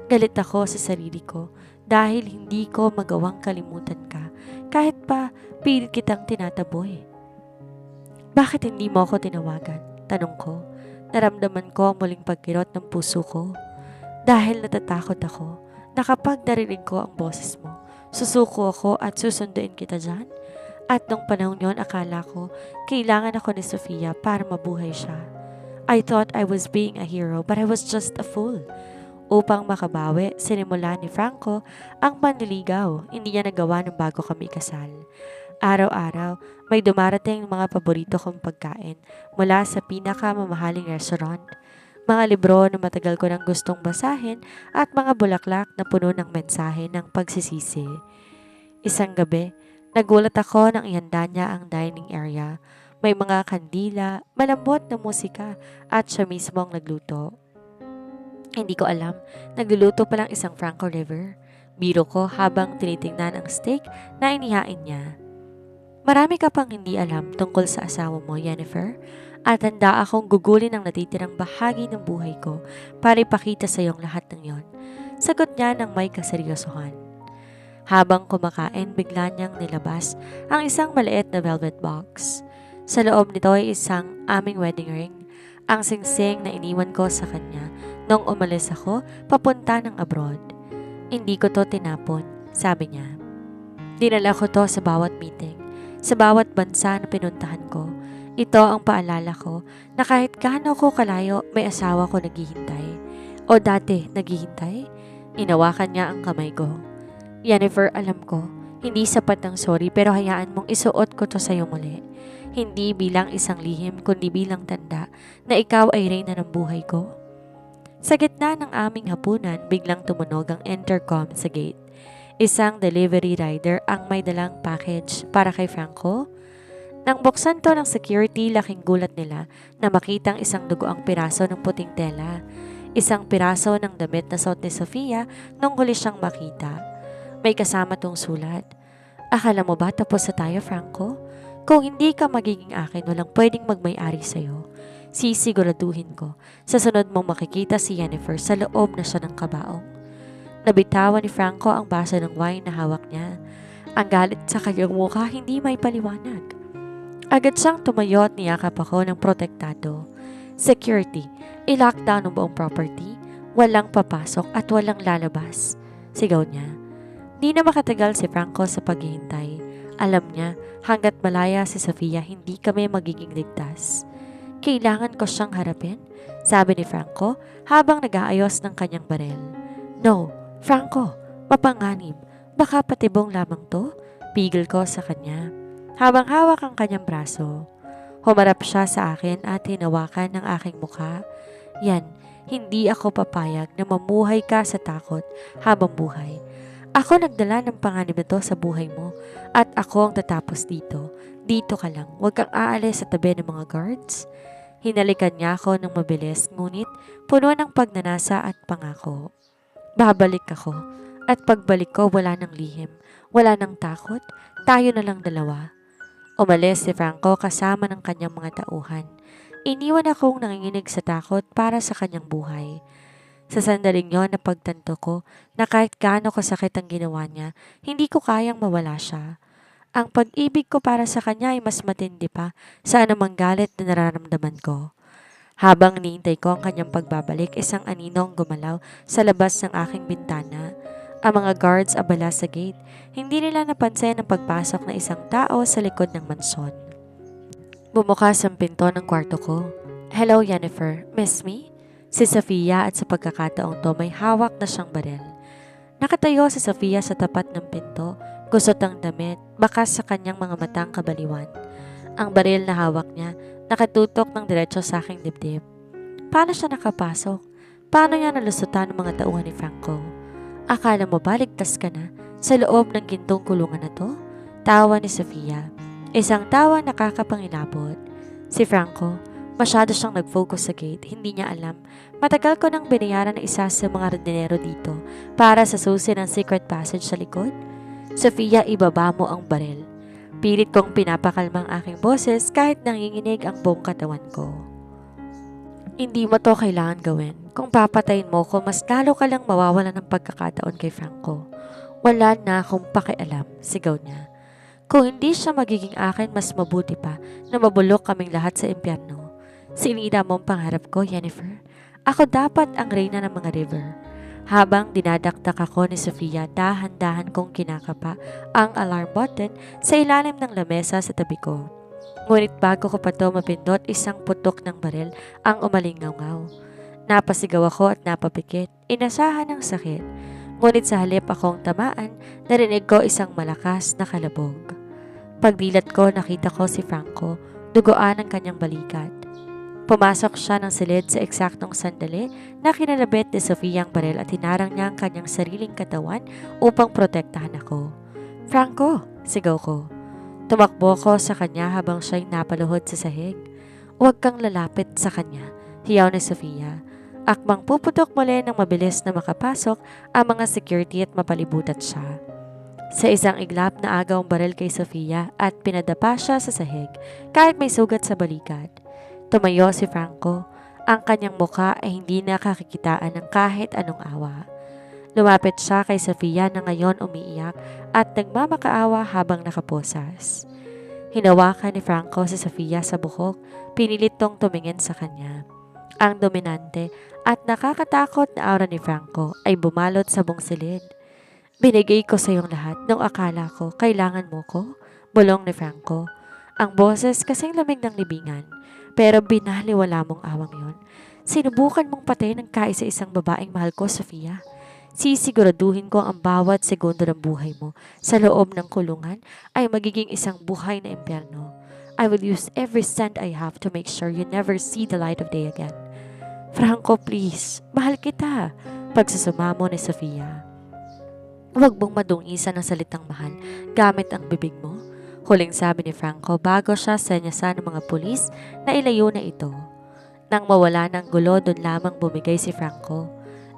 B: Galit ako sa sarili ko dahil hindi ko magawang kalimutan ka kahit pa pilit kitang tinataboy. "Bakit hindi mo ako tinawagan?" Tanong ko. Naramdaman ko ang muling pagkirot ng puso ko. Dahil natatakot ako na kapag narinig ko ang boses mo, susuko ako at susunduin kita dyan. At nung panahon yon, akala ko kailangan ako ni Sofia para mabuhay siya. I thought I was being a hero, but I was just a fool. Upang makabawi, sinimula ni Franco ang panliligaw. Hindi niya nagawa ng bago kami kasal. Araw-araw, may dumarating mga paborito kong pagkain mula sa pinakamamahaling restaurant. Mga libro na matagal ko nang gustong basahin at mga bulaklak na puno ng mensahe ng pagsisisi. Isang gabi, nagulat ako nang ihanda niya ang dining area. May mga kandila, malambot na musika at siya mismo ang nagluto. Hindi ko alam, nagluluto palang isang Franco River. Biro ko habang tinitingnan ang steak na inihain niya. "Marami ka pang hindi alam tungkol sa asawa mo, Yennefer, at handa akong gugulin ang natitirang bahagi ng buhay ko para ipakita sa iyong lahat ng yon." Sagot niya ng may kaseryosohan. Habang kumakain, bigla niyang nilabas ang isang maliit na velvet box. Sa loob nito ay isang aming wedding ring, ang singsing na iniwan ko sa kanya nung umalis ako papunta ng abroad. "Hindi ko to tinapon," sabi niya. "Dinala ko to sa bawat meeting, sa bawat bansa na pinuntahan ko. Ito ang paalala ko na kahit gaano ko kalayo, may asawa ko naghihintay. O dati, naghihintay?" Inawakan niya ang kamay ko. "Yennefer, alam ko, hindi sapat ng sorry pero hayaan mong isuot ko to sa'yo muli. Hindi bilang isang lihim kundi bilang tanda na ikaw ay reyna ng buhay ko." Sa gitna ng aming hapunan, biglang tumunog ang intercom sa gate. Isang delivery rider ang may dalang package para kay Franco. Nang buksan to ng security, laking gulat nila na makitang isang dugoang piraso ng puting tela. Isang piraso ng damit na suot ni Sofia nung huli siyang makita. May kasama tong sulat. Akala mo ba tapos na tayo, Franco? Kung hindi ka magiging akin, walang pwedeng magmay-ari sa'yo. Sisiguraduhin ko, sa sunod mong makikita si Jennifer sa loob na siya ng kabaong. Nabitawan ni Franco ang baso ng wine na hawak niya. Ang galit sa kanyang mukha hindi may paliwanag. Agad siyang tumayo at niyakap ako ng protektado. Security, i-lockdown ang buong property, walang papasok at walang lalabas. Sigaw niya. Di na makatagal si Franco sa paghihintay. Alam niya, hanggat malaya si Sofia, hindi kami magiging ligtas. Kailangan ko siyang harapin, sabi ni Franco habang nag-aayos ng kanyang barel. No, Franco, mapanganib. Baka patibong lamang to? Pigil ko sa kanya. Habang hawak ang kanyang braso, humarap siya sa akin at hinawakan ng aking mukha. Yan, hindi ako papayag na mamuhay ka sa takot habang buhay. Ako nagdala ng panganib na to sa buhay mo at ako ang tatapos dito. Dito ka lang, huwag kang aalis sa tabi ng mga guards. Hinalikan niya ako ng mabilis ngunit puno ng pagnanasa at pangako. Babalik ako at pagbalik ko wala ng lihim, wala ng takot, tayo na lang dalawa. Umalis si Franco kasama ng kanyang mga tauhan. Iniwan akong nanginginig sa takot para sa kanyang buhay. Sa sandaling yon napagtanto ko na kahit gaano kasakit ang ginawa niya, hindi ko kayang mawala siya. Ang pag-ibig ko para sa kanya ay mas matindi pa sa anumang galit na nararamdaman ko. Habang niintay ko ang kanyang pagbabalik, isang aninong gumalaw sa labas ng aking bintana. Ang mga guards abala sa gate. Hindi nila napansin ang pagpasok ng isang tao sa likod ng mansyon. Bumukas ang pinto ng kwarto ko. Hello, Jennifer. Miss me? Si Sofia at sa pagkakataong to may hawak na siyang barel. Nakatayo si Sofia sa tapat ng pinto, gusot ang damit, bakas sa kanyang mga matang kabaliwan. Ang baril na hawak niya, nakatutok ng diretso sa aking dibdib. Paano siya nakapasok? Paano niya nalusutan ang mga tauhan ni Franco? Akala mo ba ligtas ka na sa loob ng gintong kulungan na to? Tawa ni Sofia. Isang tawa nakakapangilabot. Si Franco, masyado siyang nag-focus sa gate. Hindi niya alam. Matagal ko nang binayaran ng isa sa mga hardinero dito para sa susi ng secret passage sa likod. Sofia, ibaba mo ang baril. Pilit kong pinapakalma ang aking boses kahit nanginginig ang buong katawan ko. Hindi mo to kailangan gawin. Kung papatayin mo ko, mas lalo ka lang mawawalan ng pagkakataon kay Franco. Wala na akong pakialam, sigaw niya. Kung hindi siya magiging akin, mas mabuti pa na mabulok kaming lahat sa impyerno. Sinida mo ang pangarap ko, Jennifer. Ako dapat ang reyna ng mga river. Habang dinadakdak ako ni Sofia, dahan-dahan kong kinakapa ang alarm button sa ilalim ng lamesa sa tabi ko. Ngunit bago ko pa to mapindot, isang putok ng baril ang umalingaw-ngaw. Napasigaw ako at napapikit, inasahan ng sakit. Ngunit sa halip akong tamaan, narinig ko isang malakas na kalabog. Pagdilat ko, nakita ko si Franco, duguan ang kanyang balikat. Pumasok siya ng silid sa eksaktong sandali na kinalabit ni Sofia ang baril at hinarang niya ang kanyang sariling katawan upang protektahan ako. Franco! Sigaw ko. Tumakbo ko sa kanya habang siya'y napaluhod sa sahig. Huwag kang lalapit sa kanya, hiyaw ni Sofia. Akmang puputok muli ng mabilis na makapasok ang mga security at mapalibutan siya. Sa isang iglap na agaw ang baril kay Sofia at pinadapa siya sa sahig kahit may sugat sa balikat. Tumayo si Franco. Ang kanyang mukha ay hindi nakakikitaan ng kahit anong awa. Lumapit siya kay Sofia na ngayon umiiyak at nagmamakaawa habang nakaposas. Hinawakan ni Franco si Sofia sa buhok, pinilit tong tumingin sa kanya. Ang dominante at nakakatakot na aura ni Franco ay bumalot sa buong silid. Binigay ko sa iyong lahat nung akala ko kailangan mo ko, bulong ni Franco. Ang boses kasing lamig ng libingan, pero binaliwala mong awang yon. Sinubukan mong patayin ng kaisa-isang babaeng mahal ko, Sofia. Sisiguraduhin ko ang bawat segundo ng buhay mo sa loob ng kulungan ay magiging isang buhay na impyerno. I will use every cent I have to make sure you never see the light of day again. Franco, please. Mahal kita. Pagsasumamo ni Sofia. Huwag mong madungisan ng salitang mahal gamit ang bibig mo. Huling sabi ni Franco bago siya senyasan ng mga pulis na ilayo na ito. Nang mawala ng gulo, doon lamang bumigay si Franco.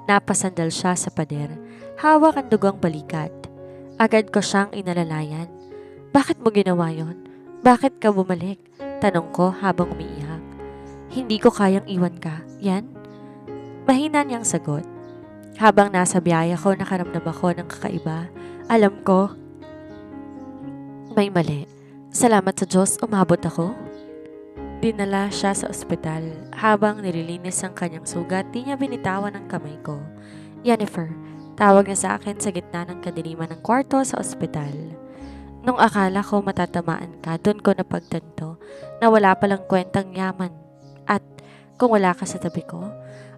B: Napasandal siya sa pader. Hawak ang dugong balikat. Agad ko siyang inalalayan. Bakit mo ginawa yon? Bakit ka bumalik? Tanong ko habang umiiyak. Hindi ko kayang iwan ka. Yan? Mahina niyang sagot. Habang nasa biyaya ko, nakaramdam ako ng kakaiba. Alam ko, may mali. Salamat sa Diyos, umabot ako. Dinala siya sa ospital. Habang nililinis ang kanyang sugat, di niya binitawan ang kamay ko. Jennifer, tawag niya sa akin sa gitna ng kadiliman ng kwarto sa ospital. Nung akala ko matatamaan ka, doon ko napagtanto na wala palang kwentang yaman. At kung wala ka sa tabi ko,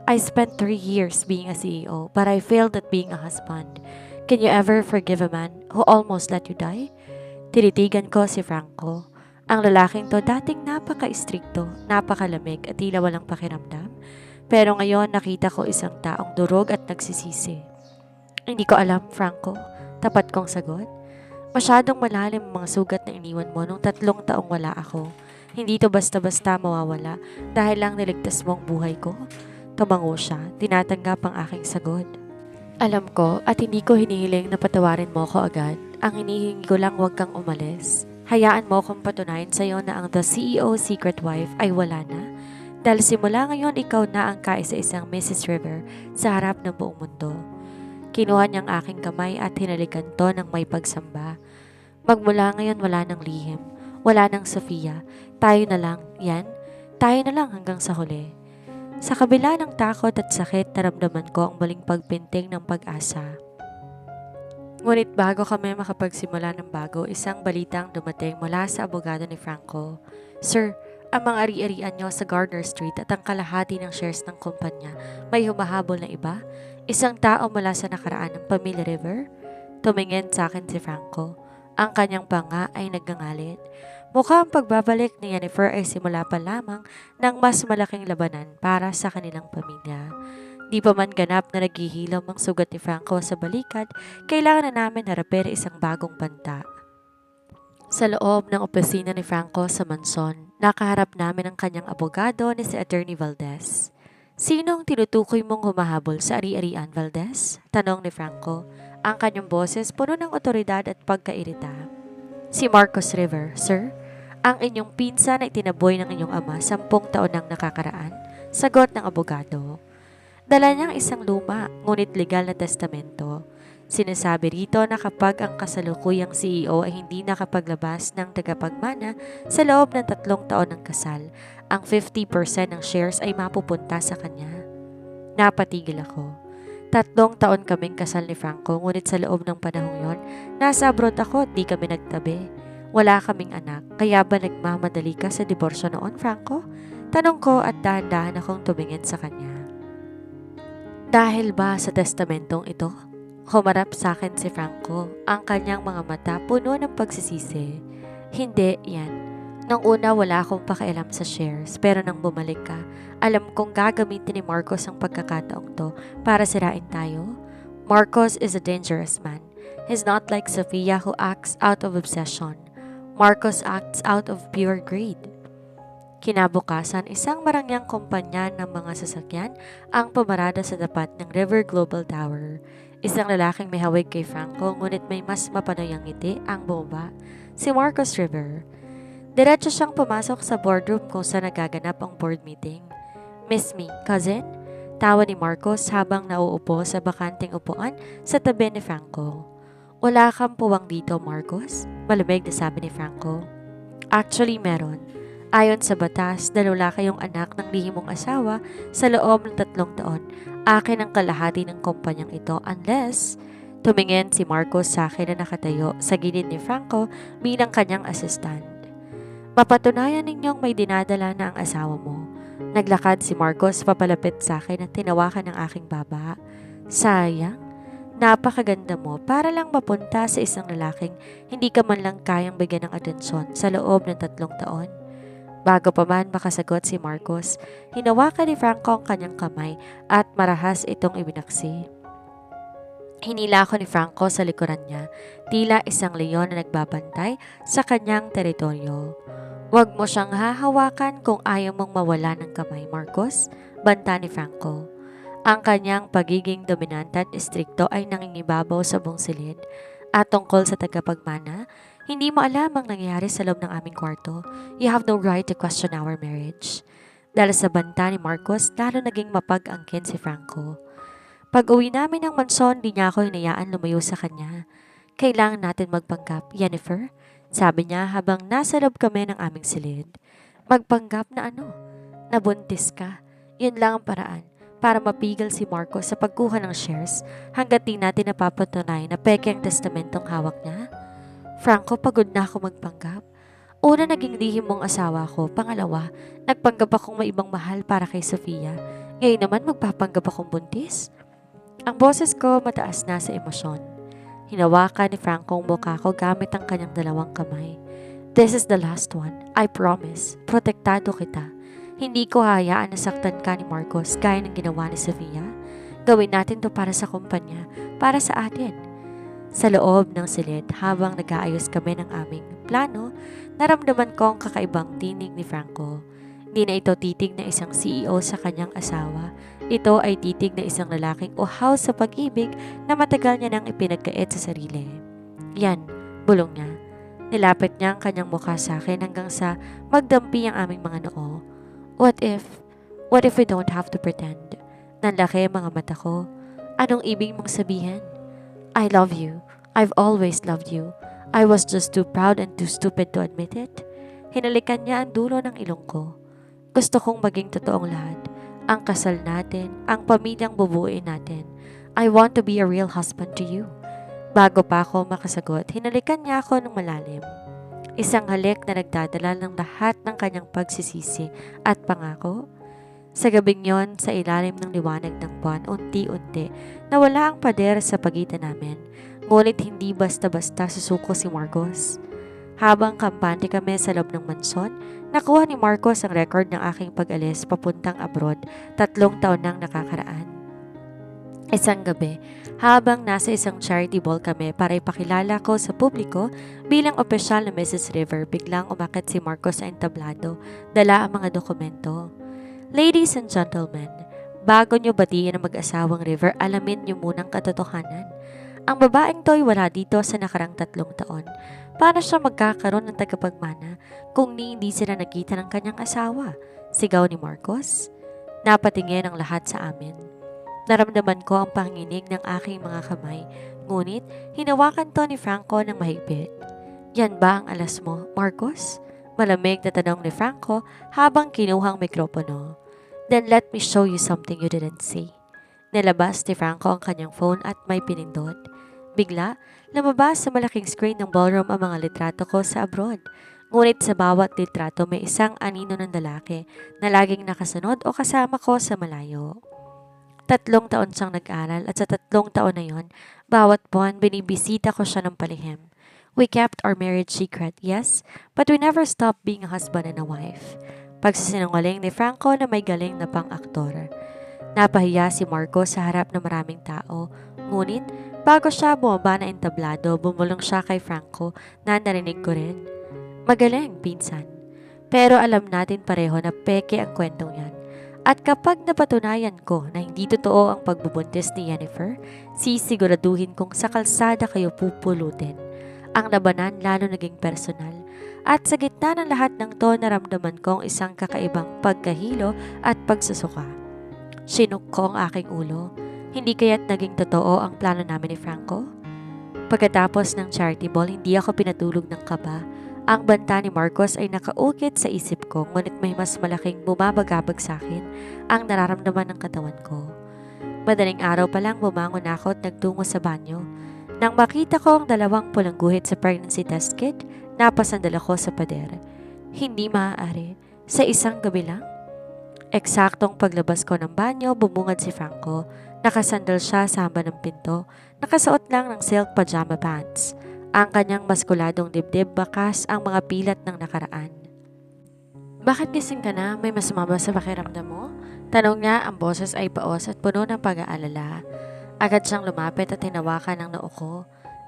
B: I spent 3 years being a CEO, but I failed at being a husband. Can you ever forgive a man who almost let you die? Tinitigan ko si Franco. Ang lalaking to dating napaka-istrikto, napakalamig at tila walang pakiramdam. Pero ngayon nakita ko isang taong durog at nagsisisi. Hindi ko alam, Franco. Tapat kong sagot. Masyadong malalim ang mga sugat na iniwan mo nung 3 taong wala ako. Hindi to basta-basta mawawala dahil lang niligtas mo ang buhay ko. Tumango siya, tinatanggap ang aking sagot. Alam ko at hindi ko hinihiling na patawarin mo ko agad. Ang hinihingi ko lang huwag kang umalis. Hayaan mo kong patunayan sa iyo na ang The CEO Secret Wife ay wala na. Dahil simula ngayon ikaw na ang kaisa-isang Mrs. River sa harap ng buong mundo. Kinuha niyang aking kamay at hinalikan to ng may pagsamba. Magmula ngayon wala nang lihim, wala nang Sofia. Tayo na lang, yan. Tayo na lang hanggang sa huli. Sa kabila ng takot at sakit, naramdaman ko ang muling pagpinting ng pag-asa. Ngunit bago kami makapagsimula ng bago, isang balitang dumating mula sa abogado ni Franco. Sir, ang mga ari-arian niyo sa Gardner Street at ang kalahati ng shares ng kumpanya may humahabol na iba? Isang tao mula sa nakaraan ng pamilya River? Tumingin sa akin si Franco. Ang kanyang panga ay nagngangalit. Mukhang ang pagbabalik ni Jennifer ay simula pa lamang ng mas malaking labanan para sa kanilang pamilya. Di pa man ganap na naghihilom ang sugat ni Franco sa balikat, kailangan na namin harapin isang bagong banta. Sa loob ng opisina ni Franco sa Manson, nakaharap namin ang kanyang abogado ni si Attorney Valdez. Sinong tinutukoy mong humahabol sa ari-arian, Valdez? Tanong ni Franco. Ang kanyang boses puno ng otoridad at pagkairita. Si Marcos River, sir. Ang inyong pinsan na itinaboy ng inyong ama 10 taon nang nakakaraan. Sagot ng abogado. Dala niyang isang luma, ngunit legal na testamento. Sinasabi rito na kapag ang kasalukuyang CEO ay hindi nakapaglabas ng tagapagmana sa loob ng 3 taon ng kasal, ang 50% ng shares ay mapupunta sa kanya. Napatigil ako. 3 taon kaming kasal ni Franco, ngunit sa loob ng panahong yon, nasa abroad ako at di kami nagtabi. Wala kaming anak, kaya ba nagmamadali ka sa diborsyo noon, Franco? Tanong ko at dahan-dahan akong tumingin sa kanya. Dahil ba sa testamentong ito? Humarap sa akin si Franco, ang kanyang mga mata puno ng pagsisisi. Hindi yan. Nang una wala akong pakialam sa shares, pero nang bumalik ka, alam kong gagamitin ni Marcos ang pagkakataong to para sirain tayo. Marcos is a dangerous man. He's not like Sofia who acts out of obsession. Marcos acts out of pure greed. Kinabukasan, isang marangyang kumpanya ng mga sasakyan ang pumarada sa tapat ng River Global Tower. Isang lalaking may hawig kay Franco, ngunit may mas mapanoyang ngiti ang bumaba, si Marcos River. Diretso siyang pumasok sa boardroom kung saan nagaganap ang board meeting. Miss me, cousin? Tawa ni Marcos habang nauupo sa bakanting upuan sa tabi ni Franco. Wala kang puwang dito, Marcos? Malamig na sabi ni Franco. Actually, meron. Ayon sa batas, dalawa kayong anak ng lihim mong asawa sa loob ng 3 taon. Akin ang kalahati ng kumpanyang ito unless... Tumingin si Marcos sa akin na nakatayo sa gilid ni Franco bilang kanyang assistant. Mapatunayan ninyong may dinadala na ang asawa mo. Naglakad si Marcos papalapit sa akin at tinawakan ng aking baba. Sayang, napakaganda mo para lang mapunta sa isang lalaking hindi ka man lang kayang bigyan ng atensyon sa loob ng 3 taon. Bago pa man makasagot si Marcos, hinawakan ni Franco ang kanyang kamay at marahas itong ibinaksi. Hinila ako ni Franco sa likuran niya, tila isang leon na nagbabantay sa kanyang teritoryo. Huwag mo siyang hahawakan kung ayaw mong mawala ng kamay, Marcos, banta ni Franco. Ang kanyang pagiging dominante at istrikto ay nangingibabaw sa buong silid. At tungkol sa tagapagmana, hindi mo alam ang nangyayari sa loob ng aming kwarto. You have no right to question our marriage. Dahil sa banta ni Marcos, lalo naging mapag-angkin si Franco. Pag-uwi namin ng mansyon, di niya ako hinayaan lumayo sa kanya. Kailangan natin magpanggap, Jennifer, sabi niya habang nasa loob kami ng aming silid. Magpanggap na ano? Nabuntis ka. Yun lang ang paraan para mapigil si Marcos sa pagkuha ng shares hanggat di natin napapatunay na peke ang testamentong hawak niya. Franco, pagod na ako magpanggap. Una, naging lihim mong asawa ko. Pangalawa, nagpanggap akong may ibang mahal para kay Sofia. Ngayon naman magpapanggap akong buntis. Ang boses ko mataas na sa emosyon. Hinawakan ni Franco ang mukha ko gamit ang kanyang dalawang kamay. This is the last one. I promise. Protektado kita. Hindi ko hayaan na saktan ka ni Marcos gaya ng ginawa ni Sofia. Gawin natin to para sa kumpanya, para sa atin. Sa loob ng silid, habang nag-aayos kami ng aming plano, naramdaman ko ang kakaibang tinig ni Franco. Hindi na ito titig na isang CEO sa kanyang asawa. Ito ay titig na isang lalaking uhaw sa pag-ibig na matagal niya nang ipinagkait sa sarili. Yan, bulong niya. Nilapit niya ang kanyang mukha sa akin hanggang sa magdampi ang aming mga noo. What if we don't have to pretend? Nanlaki ang mga mata ko. Anong ibig mong sabihin? I love you. I've always loved you. I was just too proud and too stupid to admit it. Hinalikan niya ang dulo ng ilong ko. Gusto kong maging totoong lahat. Ang kasal natin, ang pamilyang bubuuin natin. I want to be a real husband to you. Bago pa ako makasagot, hinalikan niya ako ng malalim. Isang halik na nagdadala ng lahat ng kanyang pagsisisi at pangako. Sa gabing yon, sa ilalim ng liwanag ng buwan, unti-unti, nawala ang pader sa pagitan namin. Ngunit hindi basta-basta susuko si Marcos. Habang kampante kami sa loob ng mansyon, nakuha ni Marcos ang record ng aking pag-alis papuntang abroad 3 taon nang nakakaraan. Isang gabi, habang nasa isang charity ball kami para ipakilala ko sa publiko bilang opisyal na Mrs. River, biglang umakit si Marcos sa entablado, dala ang mga dokumento. Ladies and gentlemen, bago nyo batiin ang mag-asawang River, alamin nyo munang katotohanan. Ang babaeng to'y wala dito sa nakarang 3 taon. Paano siya magkakaroon ng tagapagmana kung hindi sila nakita ng kanyang asawa? Sigaw ni Marcos. Napatingin ang lahat sa amin. Naramdaman ko ang panginginig ng aking mga kamay, ngunit hinawakan to ni Franco ng mahigpit. Yan ba ang alas mo, Marcos? Malamig na tanong ni Franco habang kinuhang mikropono. Then let me show you something you didn't see. Nilabas ni Franco ang kanyang phone at may pinindot. Bigla, lumabas sa malaking screen ng ballroom ang mga litrato ko sa abroad. Ngunit sa bawat litrato may isang anino ng lalaki na laging nakasunod o kasama ko sa malayo. 3 taon siyang nag-aral at sa 3 taon na yon, bawat buwan binibisita ko siya ng palihim. We kept our marriage secret, yes, but we never stopped being a husband and a wife. Pagsisinungaling ni Franco na may galing na pang-aktor. Napahiya si Marco sa harap ng maraming tao, ngunit bago siya bumaba na entablado, bumulong siya kay Franco na narinig ko rin. Magaling, pinsan. Pero alam natin pareho na peke ang kwentong yan. At kapag napatunayan ko na hindi totoo ang pagbubuntis ni Jennifer, sisiguraduhin kong sa kalsada kayo pupulutin. Ang labanan lalo naging personal. At sa gitna ng lahat ng to, naramdaman kong isang kakaibang pagkahilo at pagsusuka. Sinuk ko ang aking ulo. Hindi kaya't naging totoo ang plano namin ni Franco? Pagkatapos ng charity ball, hindi ako pinatulog ng kaba. Ang banta ni Marcos ay nakaukit sa isip ko, ngunit may mas malaking bumabagabag sa akin ang nararamdaman ng katawan ko. Madaling araw pa lang bumangon ako at nagtungo sa banyo. Nang makita ko ang 2 pulang guhit sa pregnancy test kit, napasandal ako sa pader. Hindi maaari. Sa isang gabi lang? Eksaktong paglabas ko ng banyo, bumungad si Franco. Nakasandal siya sa hamba ng pinto. Nakasuot lang ng silk pajama pants. Ang kanyang maskuladong dibdib bakas ang mga pilat ng nakaraan. Bakit gising ka na? May masama ba sa pakiramdam mo? Tanong niya, ang boses ay paos at puno ng pag-aalala. Agad siyang lumapit at hinawakan ng noo ko.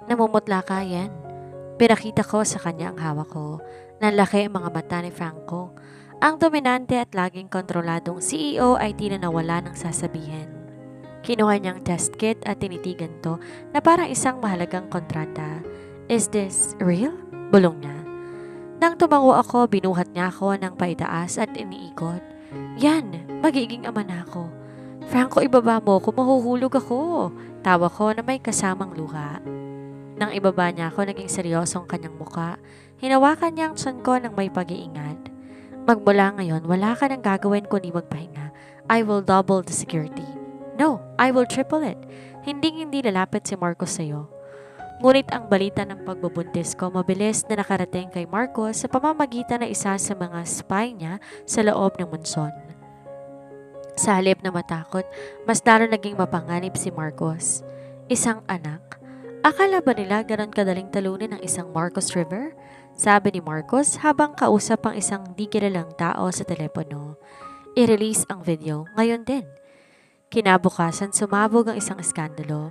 B: Namumutla ka yan. Pinakita ko sa kanya ang hawak ko. Nanlaki ang mga mata ni Franco. Ang dominante at laging kontroladong CEO ay tila nawala ng sasabihin. Kinuha niyang test kit at tinitigan to na parang isang mahalagang kontrata. Is this real? Bulong niya. Nang tumango ako, binuhat niya ako ng paitaas at iniikot. Yan, magiging ama na ako. Franco, ibaba mo ko, mahuhulog ako. Tawa ko na may kasamang luha. Nang ibaba niya ako, naging seryosong kanyang muka. Hinawakan niya ang tiyan ko ng may pag-iingat. Magmula ngayon, wala ka nang gagawin kundi magpahinga. I will double the security. No, I will triple it. Hindi lalapit si Marcos sa'yo. Ngunit ang balita ng pagbubuntis ko mabilis na nakarating kay Marcos sa pamamagitan ng isa sa mga spy niya sa loob ng mansyon. Sa halip na matakot, mas lalo naging mapanganib si Marcos. Isang anak? Akala ba nila ganon kadaling talunin ng isang Marcos River? Sabi ni Marcos habang kausap ang isang di kilalang tao sa telepono. I-release ang video ngayon din. Kinabukasan sumabog ang isang iskandalo.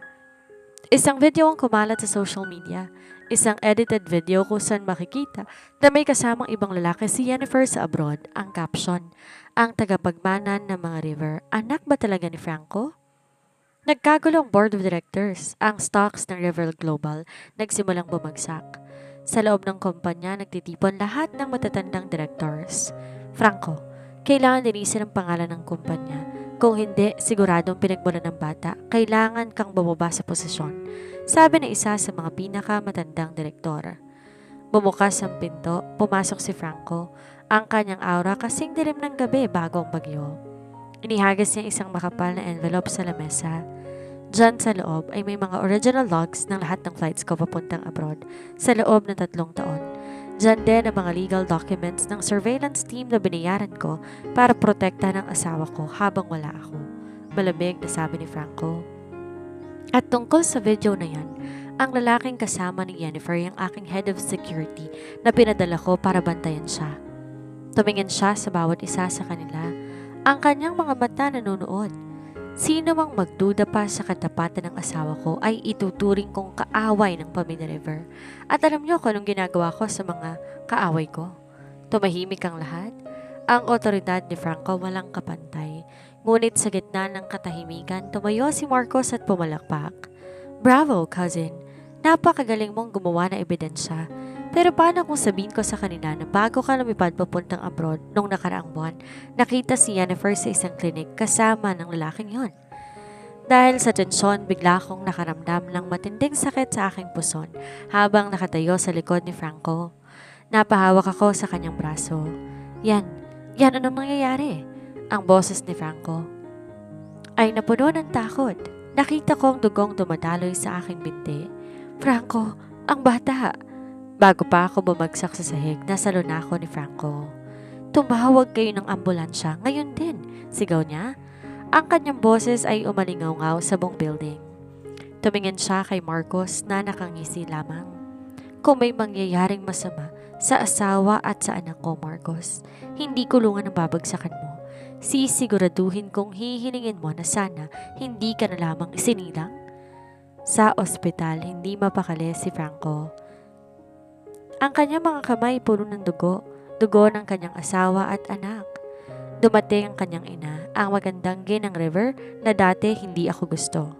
B: Isang video ang kumalat sa social media. Isang edited video kung saan makikita na may kasamang ibang lalaki si Jennifer sa abroad. Ang caption, ang tagapagmanan ng mga River. Anak ba talaga ni Franco? Nagkagulo ang board of directors. Ang stocks ng River Global nagsimulang bumagsak. Sa loob ng kumpanya nagtitipon lahat ng matatandang directors. Franco, kailangan linisin ang pangalan ng kumpanya. Kung hindi, siguradong pinagmula ng bata, kailangan kang bumaba sa posisyon, sabi ng isa sa mga pinakamatandang direktor. Bumukas ang pinto, pumasok si Franco, ang kanyang aura kasing dilim ng gabi bago ang bagyo. Inihagas niya isang makapal na envelope sa lamesa. Diyan sa loob ay may mga original logs ng lahat ng flights ko papuntang abroad sa loob ng 3 taon. Diyan din ang mga legal documents ng surveillance team na binayaran ko para protektahan ang asawa ko habang wala ako. Malamig na sabi ni Franco. At tungkol sa video na yan, ang lalaking kasama ni Jennifer yung aking head of security na pinadala ko para bantayan siya. Tumingin siya sa bawat isa sa kanila. Ang kanyang mga mata nanonood. Sino mang magduda pa sa katapatan ng asawa ko ay ituturing kong kaaway ng pamilya River. At alam niyo kung anong ginagawa ko sa mga kaaway ko? Tumahimik ang lahat. Ang otoridad ni Franco walang kapantay. Ngunit sa gitna ng katahimikan, tumayo si Marcos at pumalakpak. Bravo, cousin. Napakagaling mong gumawa ng ebidensya. Pero paano kung sabihin ko sa kanila na bago ka lumipad papuntang abroad nung nakaraang buwan, nakita si Jennifer sa isang klinik kasama ng lalaking yon? Dahil sa tensyon, bigla akong nakaramdam ng matinding sakit sa aking puson habang nakatayo sa likod ni Franco. Napahawak ako sa kanyang braso. Yan anong nangyayari? Ang boses ni Franco ay napuno ng takot. Nakita ko ang dugong dumadaloy sa aking binti. Franco, ang bata! Bago pa ako bumagsak sa sahig, nasalo na ako ni Franco. Tumawag kayo ng ambulansya ngayon din, sigaw niya. Ang kanyang boses ay umalingaw-ngaw sa buong building. Tumingin siya kay Marcos na nakangisi lamang. Kung may mangyayaring masama sa asawa at sa anak ko, Marcos, hindi kulungan ang babagsakan mo. Sisiguraduhin kong hihilingin mo na sana hindi ka na lamang isinilang. Sa ospital, hindi mapakali si Franco. Ang kanyang mga kamay puno ng dugo ng kanyang asawa at anak. Dumating ang kanyang ina, ang magandang ginang River na dati hindi ako gusto.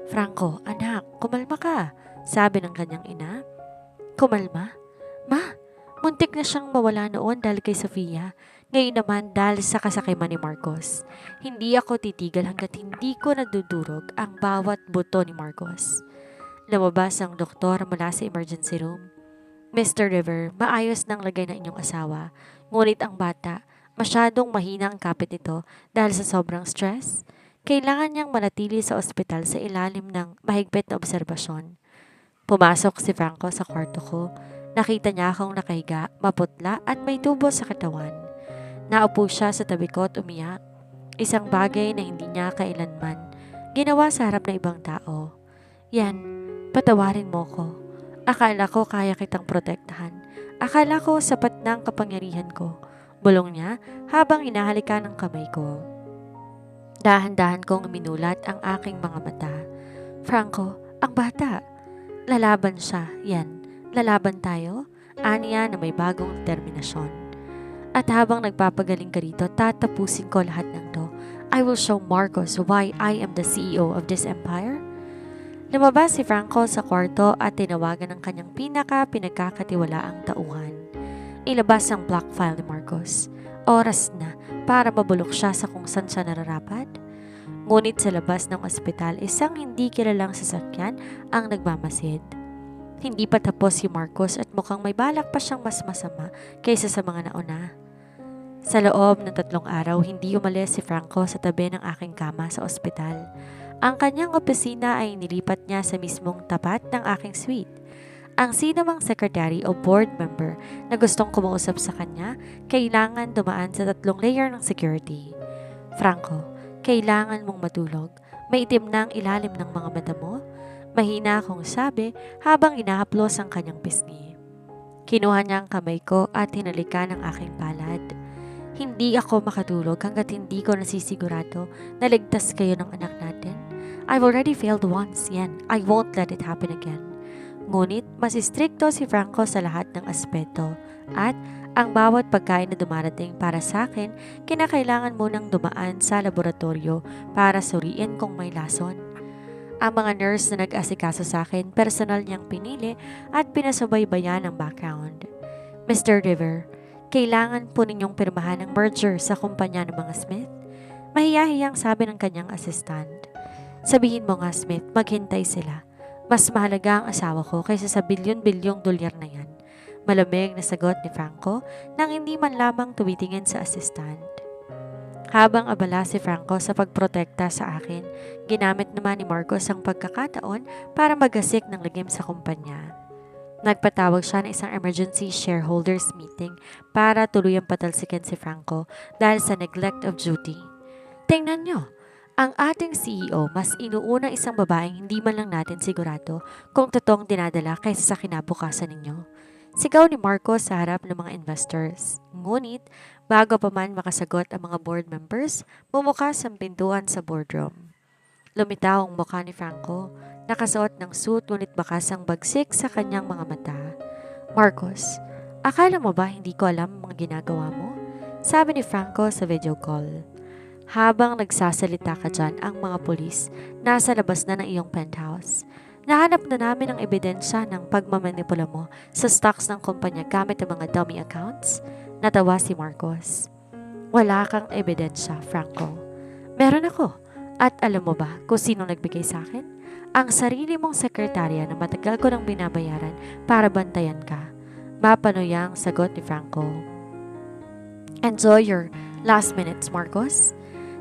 B: Franco, anak, kumalma ka, sabi ng kanyang ina. Kumalma? Ma, muntik na siyang mawala noon dahil kay Sofia. Ngayon naman dahil sa kasakiman ni Marcos. Hindi ako titigil hanggat hindi ko nadudurog ang bawat buto ni Marcos. Lumabas ang doktor mula sa emergency room. Mr. River, maayos nang lagay na inyong asawa. Ngunit ang bata, masyadong mahina ang kapit nito dahil sa sobrang stress. Kailangan niyang manatili sa ospital sa ilalim ng mahigpit na obserbasyon. Pumasok si Franco sa kwarto ko. Nakita niya akong nakahiga, maputla at may tubo sa katawan. Naupo siya sa tabi ko at umiyak. Isang bagay na hindi niya kailanman ginawa sa harap ng ibang tao. Yan, patawarin mo ko. Akala ko kaya kitang protektahan. Akala ko sapat na ang kapangyarihan ko. Bulong niya habang inahalikan ng kamay ko. Dahan-dahan kong minulat ang aking mga mata. Franco, ang bata. Lalaban siya, yan. Lalaban tayo? Aniya na may bagong determinasyon. At habang nagpapagaling ka rito, tatapusin ko lahat ng to. I will show Marcos why I am the CEO of this empire. Lumabas si Franco sa kwarto at tinawagan ng kanyang pinagkakatiwalaang tauhan. Ilabas ang black file ni Marcos. Oras na para mabulok siya sa kung saan siya nararapat. Ngunit sa labas ng ospital, isang hindi kilalang sasakyan ang nagmamasid. Hindi pa tapos si Marcos at mukhang may balak pa siyang mas masama kaysa sa mga nauna. Sa loob ng 3 araw, hindi umalis si Franco sa tabi ng aking kama sa ospital. Ang kanyang opisina ay nilipat niya sa mismong tapat ng aking suite. Ang sinamang secretary o board member na gustong kumausap sa kanya, kailangan dumaan sa 3 layer ng security. Franco, kailangan mong matulog. May itim na ang ilalim ng mga mata mo. Mahina akong sabi habang inahaplos ang kanyang pisngi. Kinuha niya ang kamay ko at hinalikan ang aking palad. Hindi ako makatulog hanggat hindi ko nasisigurado na ligtas kayo ng anak natin. I've already failed once, yan. I won't let it happen again. Ngunit, mas istrikto si Franco sa lahat ng aspeto at ang bawat pagkain na dumarating para sa akin, kinakailangan munang dumaan sa laboratorio para suriin kung may lason. Ang mga nurse na nag-asikaso sa akin, personal niyang pinili at pinasubaybayan ang background. Mr. River, kailangan po ninyong pirmahan ang merger sa kumpanya ng mga Smith. Mahiyahiyang sabi ng kanyang assistant. Sabihin mo nga Smith, maghintay sila. Mas mahalaga ang asawa ko kaysa sa bilyon-bilyong dolyar na yan. Malamig na sagot ni Franco nang hindi man lamang tumitingin sa assistant. Habang abala si Franco sa pagprotekta sa akin, ginamit naman ni Marcos ang pagkakataon para magasik ng lagim sa kumpanya. Nagpatawag siya ng isang emergency shareholders meeting para tuluyang patalsikin si Franco dahil sa neglect of duty. Tingnan nyo! Ang ating CEO mas inuuna isang babaeng hindi man lang natin sigurado kung totoong dinadala kaysa sa kinabukasan ninyo. Sigaw ni Marcos sa harap ng mga investors. Ngunit, bago pa man makasagot ang mga board members, bumukas ang pintuan sa boardroom. Lumitaw ang mukha ni Franco, nakasuot ng suit ngunit bakas ang bagsik sa kanyang mga mata. Marcos, akala mo ba hindi ko alam ang mga ginagawa mo? Sabi ni Franco sa video call. Habang nagsasalita ka dyan, ang mga pulis nasa labas na ng iyong penthouse. Nahanap na namin ang ebidensya ng pagmamanipula mo sa stocks ng kumpanya gamit ang mga dummy accounts. Natawa si Marcos. Wala kang ebidensya, Franco. Meron ako. At alam mo ba kung sino nagbigay sa akin? Ang sarili mong sekretarya na matagal ko nang binabayaran para bantayan ka. Mapanoyang sagot ni Franco. Enjoy your last minutes, Marcos.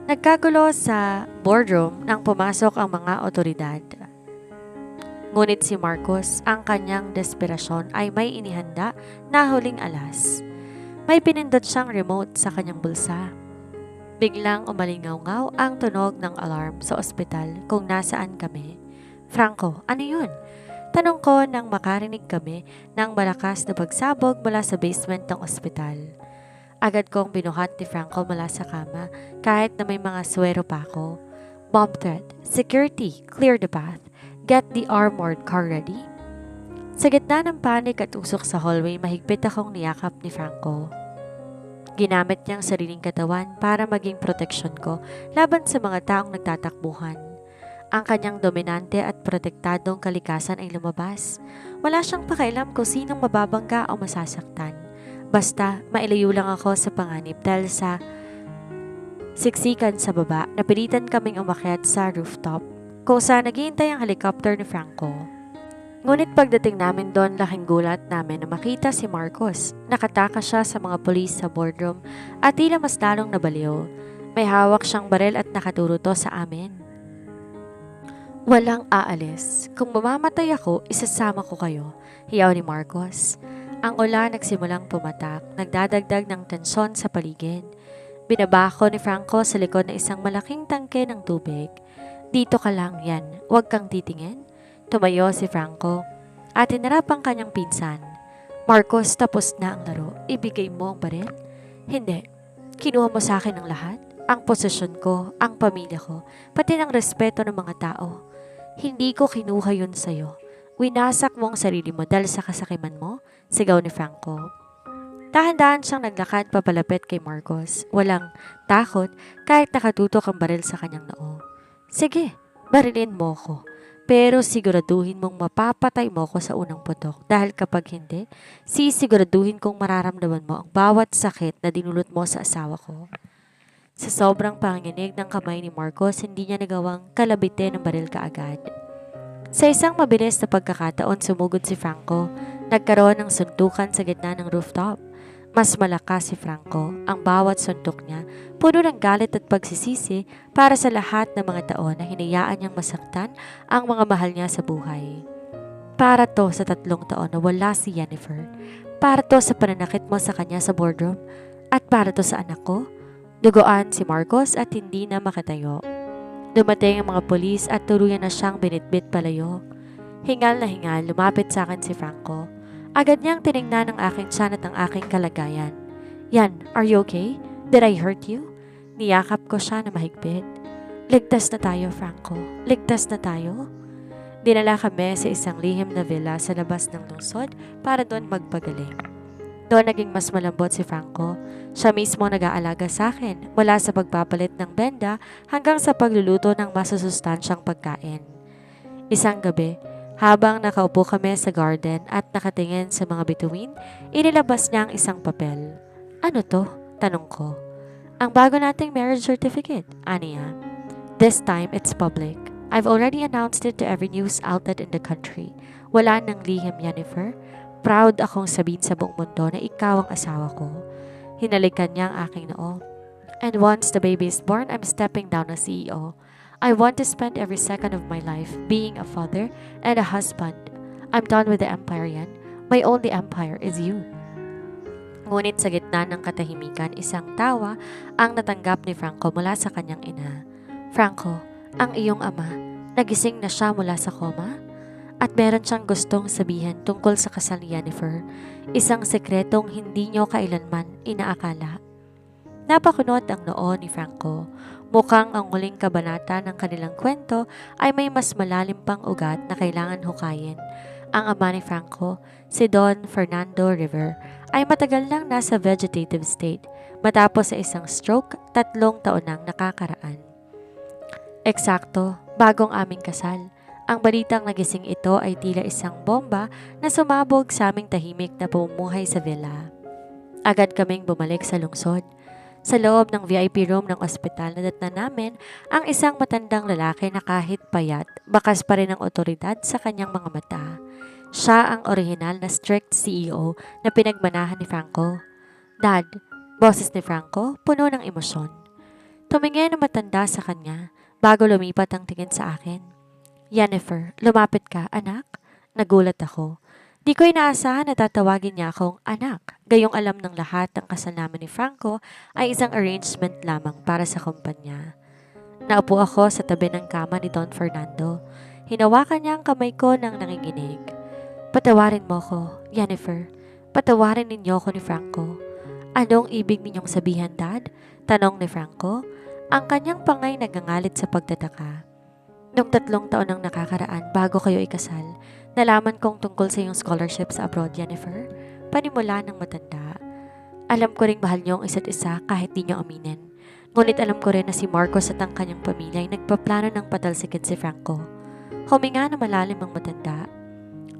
B: Nagkagulo sa boardroom nang pumasok ang mga otoridad. Ngunit si Marcos, ang kanyang desperasyon ay may inihanda na huling alas. May pinindot siyang remote sa kanyang bulsa. Biglang umalingaw-ngaw ang tunog ng alarm sa ospital kung nasaan kami. Franco, ano yun? Tanong ko nang makarinig kami ng malakas na pagsabog mula sa basement ng ospital. Agad kong binuhat ni Franco mula sa kama kahit na may mga swero pa ako. Bomb threat, security, clear the path, get the armored car ready. Sa gitna ng panik at usok sa hallway, mahigpit akong niyakap ni Franco. Ginamit niyang sariling katawan para maging proteksyon ko laban sa mga taong nagtatakbuhan. Ang kanyang dominante at protektadong kalikasan ay lumabas. Wala siyang pakialam kung sinong mababangga o masasaktan. Basta, mailayo lang ako sa panganib dahil sa siksikan sa baba, napilitan kaming umakyat sa rooftop kung saan naghihintay ang helicopter ni Franco. Ngunit pagdating namin doon, laking gulat namin na makita si Marcos. Nakatakas siya sa mga pulis sa boardroom at tila mas lalong nabaliw. May hawak siyang baril at nakaturo to sa amin. Walang aalis. Kung mamamatay ako, isasama ko kayo, hiyaw ni Marcos. Ang ulan nagsimulang pumatak, nagdadagdag ng tensyon sa paligid. Binaba ko ni Franco sa likod ng isang malaking tangke ng tubig. Dito ka lang yan, huwag kang titingin. Tumayo si Franco at hinarap ang kanyang pinsan. Marcos, tapos na ang laro. Ibigay mo ang baril. Hindi. Kinuha mo sa akin ang lahat. Ang posisyon ko, ang pamilya ko, pati ng respeto ng mga tao. Hindi ko kinuha yun sa'yo. Winasak mo ang sarili mo dahil sa kasakiman mo, sigaw ni Franco. Dahan-dahan siyang naglakad papalapit kay Marcos. Walang takot kahit nakatutok ang baril sa kanyang noo. Sige, barilin mo ko. Pero siguraduhin mong mapapatay mo ko sa unang putok dahil kapag hindi, sisiguraduhin kong mararamdaman mo ang bawat sakit na dinulot mo sa asawa ko. Sa sobrang panginginig ng kamay ni Marcos, hindi niya nagawang kalabitin ng baril kaagad. Sa isang mabilis na pagkakataon, sumugod si Franco. Nagkaroon ng suntukan sa gitna ng rooftop. Mas malakas si Franco. Ang bawat suntok niya, puno ng galit at pagsisisi para sa lahat ng mga taon na hinayaan niyang masaktan ang mga mahal niya sa buhay. Para to sa 3 taon na wala si Jennifer. Para to sa pananakit mo sa kanya sa boardroom. At para to sa anak ko. Duguan si Marcos at hindi na makatayo. Dumating ang mga polis at tuluyan na siyang binitbit palayo. Hingal na hingal, lumapit sa akin si Franco. Agad niyang tiningnan ang aking tiyan at ang aking kalagayan. Yan, are you okay? Did I hurt you? Niyakap ko siya na mahigpit. Ligtas na tayo, Franco. Ligtas na tayo. Dinala kami sa isang lihim na villa sa labas ng lungsod para doon magpagaling. Doon naging mas malambot si Franco. Siya mismo nag-aalaga sa akin mula sa pagpapalit ng benda hanggang sa pagluluto ng masusustansyang pagkain. Isang gabi, habang nakaupo kami sa garden at nakatingin sa mga bituin, inilabas niya ang isang papel. Ano to? Tanong ko. Ang bago nating marriage certificate, aniya. This time, it's public. I've already announced it to every news outlet in the country. Wala nang lihim, Jennifer. Proud akong sabihin sa buong mundo na ikaw ang asawa ko. Hinalikan niya ang aking noo. And once the baby is born, I'm stepping down as CEO. I want to spend every second of my life being a father and a husband. I'm done with the empire yan. My only empire is you. Ngunit sa gitna ng katahimikan, isang tawa ang natanggap ni Franco mula sa kanyang ina. Franco, ang iyong ama, nagising na siya mula sa koma? At meron siyang gustong sabihin tungkol sa kasal ni Jennifer, isang sekretong hindi niyo kailanman inaakala. Napakunot ang noo ni Franco. Mukhang ang huling kabanata ng kanilang kwento ay may mas malalim pang ugat na kailangan hukayin. Ang ama ni Franco, si Don Fernando River, ay matagal nang nasa vegetative state matapos sa isang stroke 3 taon nang nakakaraan. Eksakto, bagong aming kasal. Ang balitang nagising ito ay tila isang bomba na sumabog sa aming tahimik na pamumuhay sa villa. Agad kaming bumalik sa lungsod. Sa loob ng VIP room ng ospital, nadatnan namin ang isang matandang lalaki na kahit payat, bakas pa rin ang otoridad sa kanyang mga mata. Siya ang orihinal na strict CEO na pinagmanahan ni Franco. Dad, boses ni Franco, puno ng emosyon. Tumingin ang matanda sa kanya bago lumipat ang tingin sa akin. Jennifer, lumapit ka, anak. Nagulat ako. Di ko inaasahan na tatawagin niya akong anak. Gayong alam ng lahat ang kasal namin ni Franco ay isang arrangement lamang para sa kumpanya. Naupo ako sa tabi ng kama ni Don Fernando. Hinawakan niya ang kamay ko nang nanginginig. Patawarin mo ko, Jennifer. Patawarin ninyo ko ni Franco. Anong ibig ninyong sabihan, Dad? Tanong ni Franco. Ang kanyang pangay nagangalit sa pagtataka. Noong 3 taon nang nakakaraan bago kayo ikasal, nalaman kong tungkol sa iyong scholarship sa abroad, Jennifer. Panimula ng matanda. Alam ko ring mahal niyo ang isa't isa kahit di niyo aminin. Ngunit alam ko rin na si Marcos at ang kanyang pamilya ay nagpaplano ng patalsikin si Franco. Huminga na malalim ang matanda.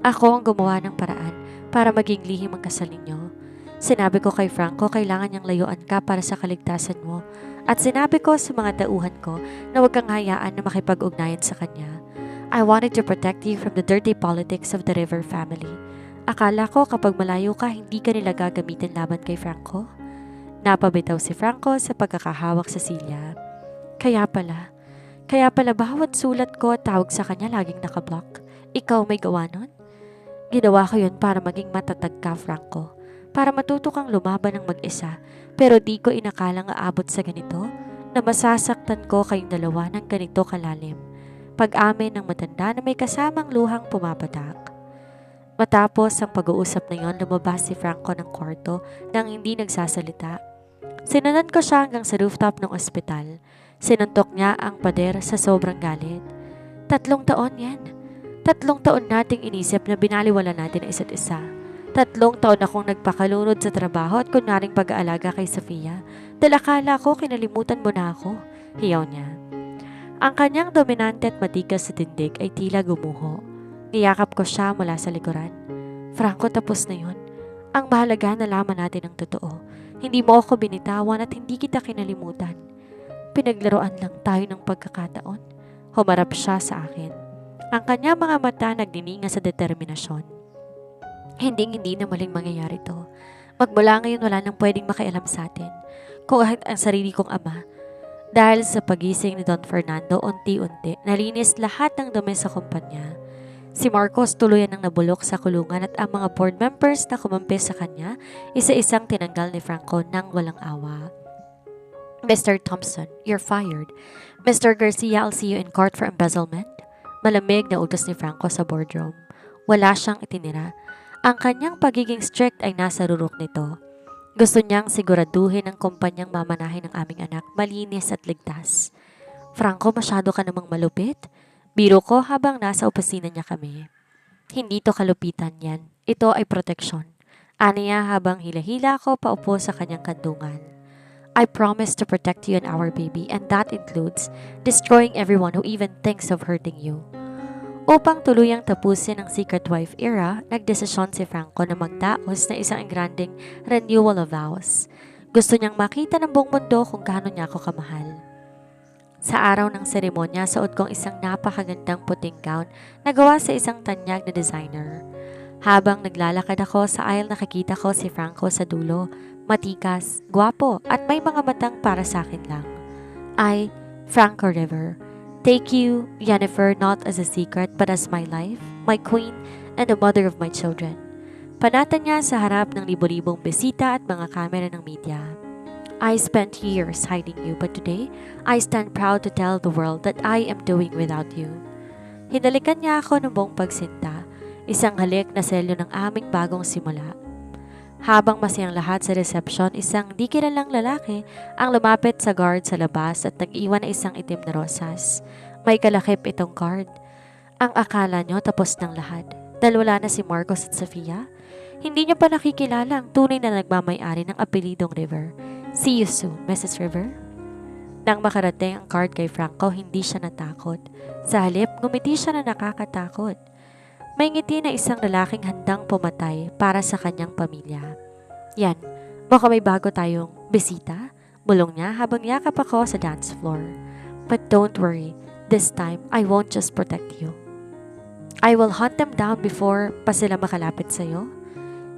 B: Ako ang gumawa ng paraan para maging lihim ang kasal ninyo. Sinabi ko kay Franco kailangan niyang layuan ka para sa kaligtasan mo. At sinabi ko sa mga tauhan ko na huwag kang hayaan na makipag-ugnayan sa kanya. I wanted to protect you from the dirty politics of the River family. Akala ko kapag malayo ka, hindi ka nila gagamitin laban kay Franco. Napabitaw si Franco sa pagkakahawak sa silya. Kaya pala bawat sulat ko at tawag sa kanya laging nakablock. Ikaw may gawa nun? Ginawa ko yun para maging matatag ka, Franco. Para matuto kang lumaban ng mag-isa. Pero di ko inakalang aabot sa ganito na masasaktan ko kayong dalawa ng ganito kalalim. Pag-amin ng matanda na may kasamang luhang pumapatak. Matapos ang pag-uusap na yon, lumabas si Franco ng kwarto nang hindi nagsasalita. Sinundan ko siya hanggang sa rooftop ng ospital. Sinuntok niya ang pader sa sobrang galit. 3 taon yan. 3 taon nating inisip na binaliwala natin ang isa't isa. 3 taon akong nagpakalunod sa trabaho at kunwaring pag-aalaga kay Sofia dahil akala ko kinalimutan mo na ako. Hiyaw niya. Ang kanyang dominante at matigas sa tindig ay tila gumuho. Niyakap ko siya mula sa likuran. Franco, tapos na yun. Ang mahalaga na laman natin ang totoo. Hindi mo ako binitawan at hindi kita kinalimutan. Pinaglaruan lang tayo ng pagkakataon. Humarap siya sa akin. Ang kanyang mga mata nagdininga sa determinasyon. Hindi na maling mangyayari to. Magmula ngayon wala nang pwedeng makialam sa atin. Kahit ang sarili kong ama. Dahil sa pagising ni Don Fernando, unti-unti, nalinis lahat ng dumi sa kumpanya. Si Marcos tuluyan ang nabulok sa kulungan at ang mga board members na kumampi sa kanya, isa-isang tinanggal ni Franco nang walang awa. Mr. Thompson, you're fired. Mr. Garcia, I'll see you in court for embezzlement. Malamig na utos ni Franco sa boardroom. Wala siyang itinira. Ang kanyang pagiging strict ay nasa rurok nito. Gusto niyang siguraduhin ang kumpanyang mamanahin ng aming anak malinis at ligtas. Franco, masyado ka namang malupit. Biro ko habang nasa opisina niya kami. Hindi to kalupitan yan. Ito ay proteksyon. Aniya habang hila-hila ko paupo sa kanyang kandungan. I promise to protect you and our baby, and that includes destroying everyone who even thinks of hurting you. Upang tuluyang tapusin ang secret wife era, nagdesisyon si Franco na magdaos na isang engranding renewal of vows. Gusto niyang makita ng buong mundo kung gaano niya ako kamahal. Sa araw ng seremonya, suot kong isang napakagandang puting gown na gawa sa isang tanyag na designer. Habang naglalakad ako sa aisle, nakikita ko si Franco sa dulo. Matikas, gwapo, at may mga matang para sa akin lang. I, Franco River, take you, Yennefer, not as a secret but as my life, my queen, and the mother of my children. Panata niya sa harap ng libo-libong bisita at mga kamera ng media. I spent years hiding you, but today, I stand proud to tell the world that I am doing without you. Hinalikan niya ako ng buong pagsinta, isang halik na selyo ng aming bagong simula. Habang masayang lahat sa reception, isang di kilalang lalaki ang lumapit sa guard sa labas at nag-iwan ng isang itim na rosas. May kalakip itong card. Ang akala nyo tapos ng lahat dahil wala na si Marcos at Sofia? Hindi nyo pa nakikilala ang tunay na nagmamay-ari ng apelidong River. See you soon, Mrs. River. Nang makarating ang card kay Franco, hindi siya natakot. Sa halip, ngumiti siya na nakakatakot. May ngiti na isang lalaking handang pumatay para sa kanyang pamilya. Yan, baka may bago tayong bisita, bulong niya habang yakap ako sa dance floor. But don't worry, this time I won't just protect you. I will hunt them down before pa sila makalapit sa'yo.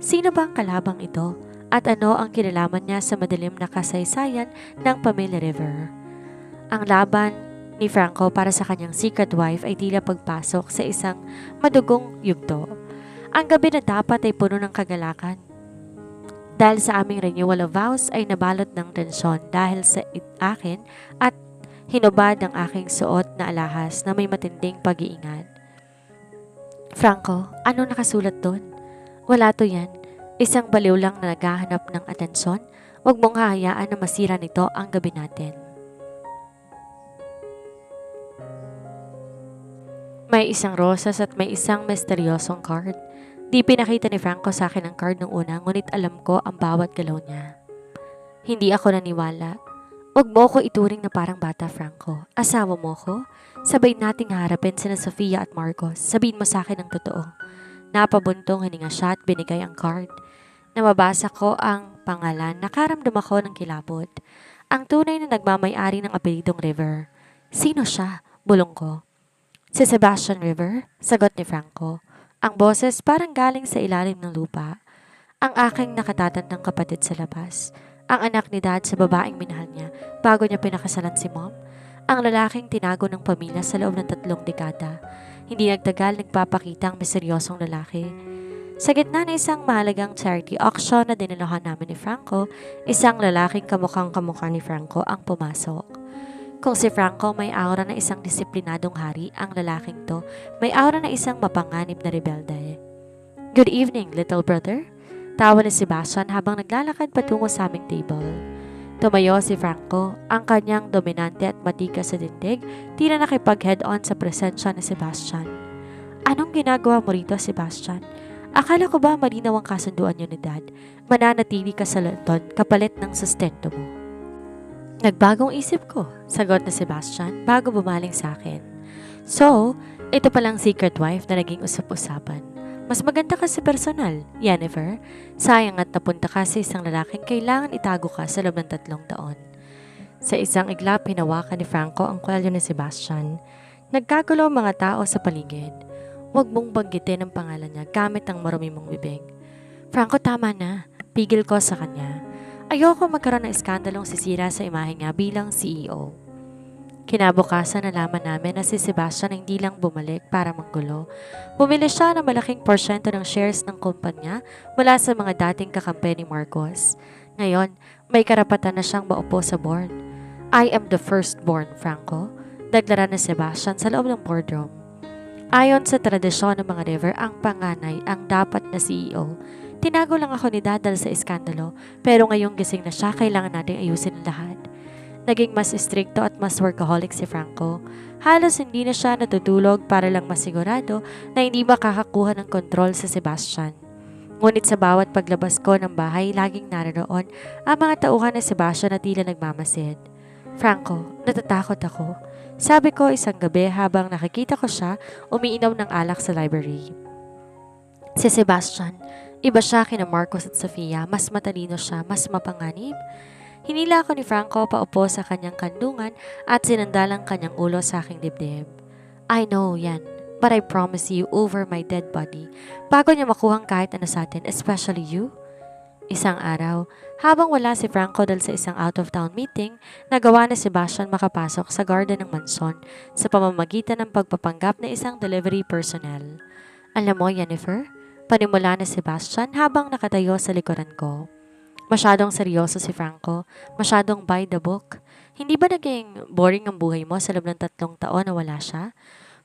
B: Sino ba ang kalabang ito? At ano ang kinalaman niya sa madilim na kasaysayan ng pamilya River? Ang laban ni Franco para sa kanyang secret wife ay tila pagpasok sa isang madugong yugto. Ang gabi na dapat ay puno ng kagalakan. Dahil sa aming renewal of vows ay nabalot ng tensyon dahil sa akin at hinubad ang aking suot na alahas na may matinding pag-iingat. Franco, ano nakasulat doon? Wala to yan. Isang baliw lang na naghahanap ng atensyon. Huwag mong hahayaan na masira nito ang gabi natin. May isang rosas at may isang misteryosong card. Di pinakita ni Franco sa akin ang card nung una, ngunit alam ko ang bawat galaw niya. Hindi ako naniwala. Huwag mo ko ituring na parang bata, Franco. Asawa mo ko? Sabay nating harapin sina Sofia at Marcos. Sabihin mo sa akin ang totoo. Napabuntong hininga siya at binigay ang card. Namabasa ko ang pangalan, nakaramdam ako ng kilabot. Ang tunay na nagmamay-ari ng apelidong River. Sino siya? Bulong ko. Si Sebastian River, sagot ni Franco. Ang boses parang galing sa ilalim ng lupa. Ang aking nakatatandang kapatid sa labas. Ang anak ni Dad sa babaeng minahal niya bago niya pinakasalan si Mom. Ang lalaking tinago ng pamilya sa loob ng 3 dekada. Hindi nagtagal nagpapakita ang misteryosong lalaki. Sa gitna ng isang mahalagang charity auction na dinilahan namin ni Franco, isang lalaking kamukhang-kamukha ni Franco ang pumasok. Kung si Franco may aura na isang disiplinadong hari, ang lalaking to may aura na isang mapanganib na rebelde. Good evening, little brother. Tawa ni Sebastian habang naglalakad patungo sa aming table. Tumayo si Franco, ang kanyang dominante at matikas sa dindig, tila nakipag-head-on sa presensya ni Sebastian. Anong ginagawa mo rito, Sebastian? Akala ko ba malinaw ang kasunduan niyo ni Dad? Mananatili ka sa London kapalit ng sustento mo. Nagbagong isip ko, sagot na Sebastian bago bumaling sa akin. So, ito palang secret wife na naging usap-usapan. Mas maganda ka sa personal, Yennefer. Sayang at napunta ka sa isang lalaking kailangan itago ka sa loob ng 3 taon. Sa isang iglap, hinawakan ni Franco ang kwelyo ni Sebastian. Nagkagulo ang mga tao sa paligid. Huwag mong banggitin ang pangalan niya gamit ang marumi mong bibig. Franco, tama na. Pigil ko sa kanya. Ayoko magkaroon ng iskandalong sisira sa imahe niya bilang CEO. Kinabukasan nalaman namin na si Sebastian ay hindi lang bumalik para manggulo. Bumili siya ng malaking porsyento ng shares ng kumpanya mula sa mga dating kakampi ni Marcos. Ngayon, may karapatan na siyang maupo sa board. I am the firstborn, Franco, daglara ni Sebastian sa loob ng boardroom. Ayon sa tradisyon ng mga River, ang panganay ang dapat na CEO. Tinago lang ako ni Dad dahil sa iskandalo, pero ngayong gising na siya, kailangan nating ayusin ang lahat. Naging mas istrikto at mas workaholic si Franco. Halos hindi na siya natutulog para lang masigurado na hindi makakakuha ng kontrol sa Sebastian. Ngunit sa bawat paglabas ko ng bahay, laging naroon ang mga tauhan ni Sebastian na tila nagmamasid. Franco, natatakot ako. Sabi ko isang gabi habang nakikita ko siya umiinom ng alak sa library. Si Sebastian, iba siya kina Marcos at Sofia, mas matalino siya, mas mapanganib. Hinila ako ni Franco paupo sa kanyang kandungan at sinandalang kanyang ulo sa aking dibdib. I know yan, but I promise you over my dead body, bago niya makuhang kahit ano sa atin, especially you. Isang araw, habang wala si Franco dahil sa isang out-of-town meeting, nagawa ni Sebastian makapasok sa garden ng mansion sa pamamagitan ng pagpapanggap na isang delivery personnel. Alam mo, Yennefer, panimula ni Sebastian habang nakatayo sa likuran ko. Masyadong seryoso si Franco, masyadong by the book. Hindi ba naging boring ang buhay mo sa loob ng 3 taon na wala siya?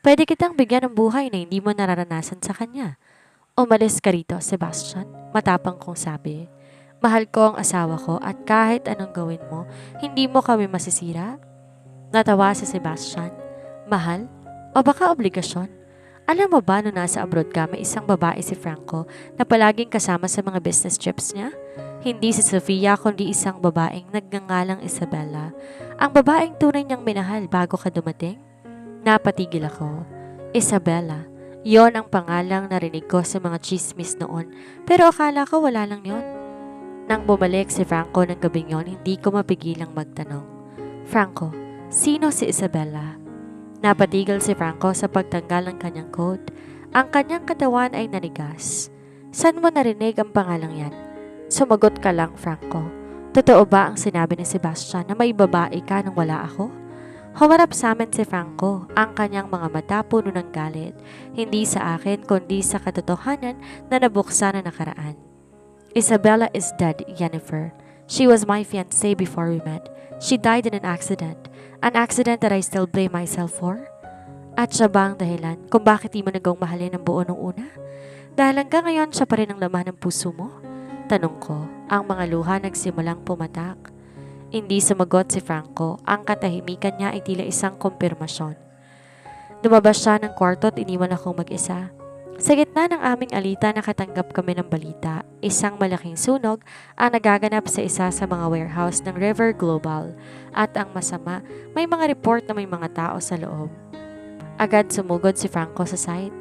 B: Pwede kitang bigyan ng buhay na hindi mo nararanasan sa kanya. Umalis ka rito, Sebastian, matapang kong sabi. Mahal ko ang asawa ko at kahit anong gawin mo, hindi mo kami masisira. Natawa si Sebastian. Mahal? O baka obligasyon? Alam mo ba na nasa abroad ka, may isang babae si Franco na palaging kasama sa mga business trips niya? Hindi si Sofia kundi isang babaeng nagngangalang Isabella. Ang babaeng tunay niyang minahal bago ka dumating? Napatigil ako. Isabella. Yon ang pangalang narinig ko sa mga chismis noon, pero akala ko wala lang yon. Nang bumalik si Franco ng gabing yon, hindi ko mapigilang magtanong. Franco, sino si Isabella? Napatigil si Franco sa pagtanggal ng kanyang coat. Ang kanyang katawan ay nanigas. Saan mo narinig ang pangalang yan? Sumagot ka lang, Franco. Totoo ba ang sinabi ni Sebastian na may babae ka nang wala ako? Humarap sa amin si Franco, ang kanyang mga mata puno ng galit, hindi sa akin kundi sa katotohanan na nabuksan na nakaraan. Isabella is dead, Yennefer. She was my fiancée before we met. She died in an accident that I still blame myself for. At siya ba ang dahilan kung bakit di mo nagawang mahalin ang buo nung una? Dahil hanggang ngayon siya pa rin ang laman ng puso mo? Tanong ko, ang mga luha nagsimulang pumatak. Hindi sumagot si Franco, ang katahimikan niya ay tila isang kumpirmasyon. Lumabas siya ng kwarto at iniwan akong mag-isa. Sa gitna ng aming alita nakatanggap kami ng balita, isang malaking sunog ang nagaganap sa isa sa mga warehouse ng River Global at ang masama, may mga report na may mga tao sa loob. Agad sumugod si Franco sa site.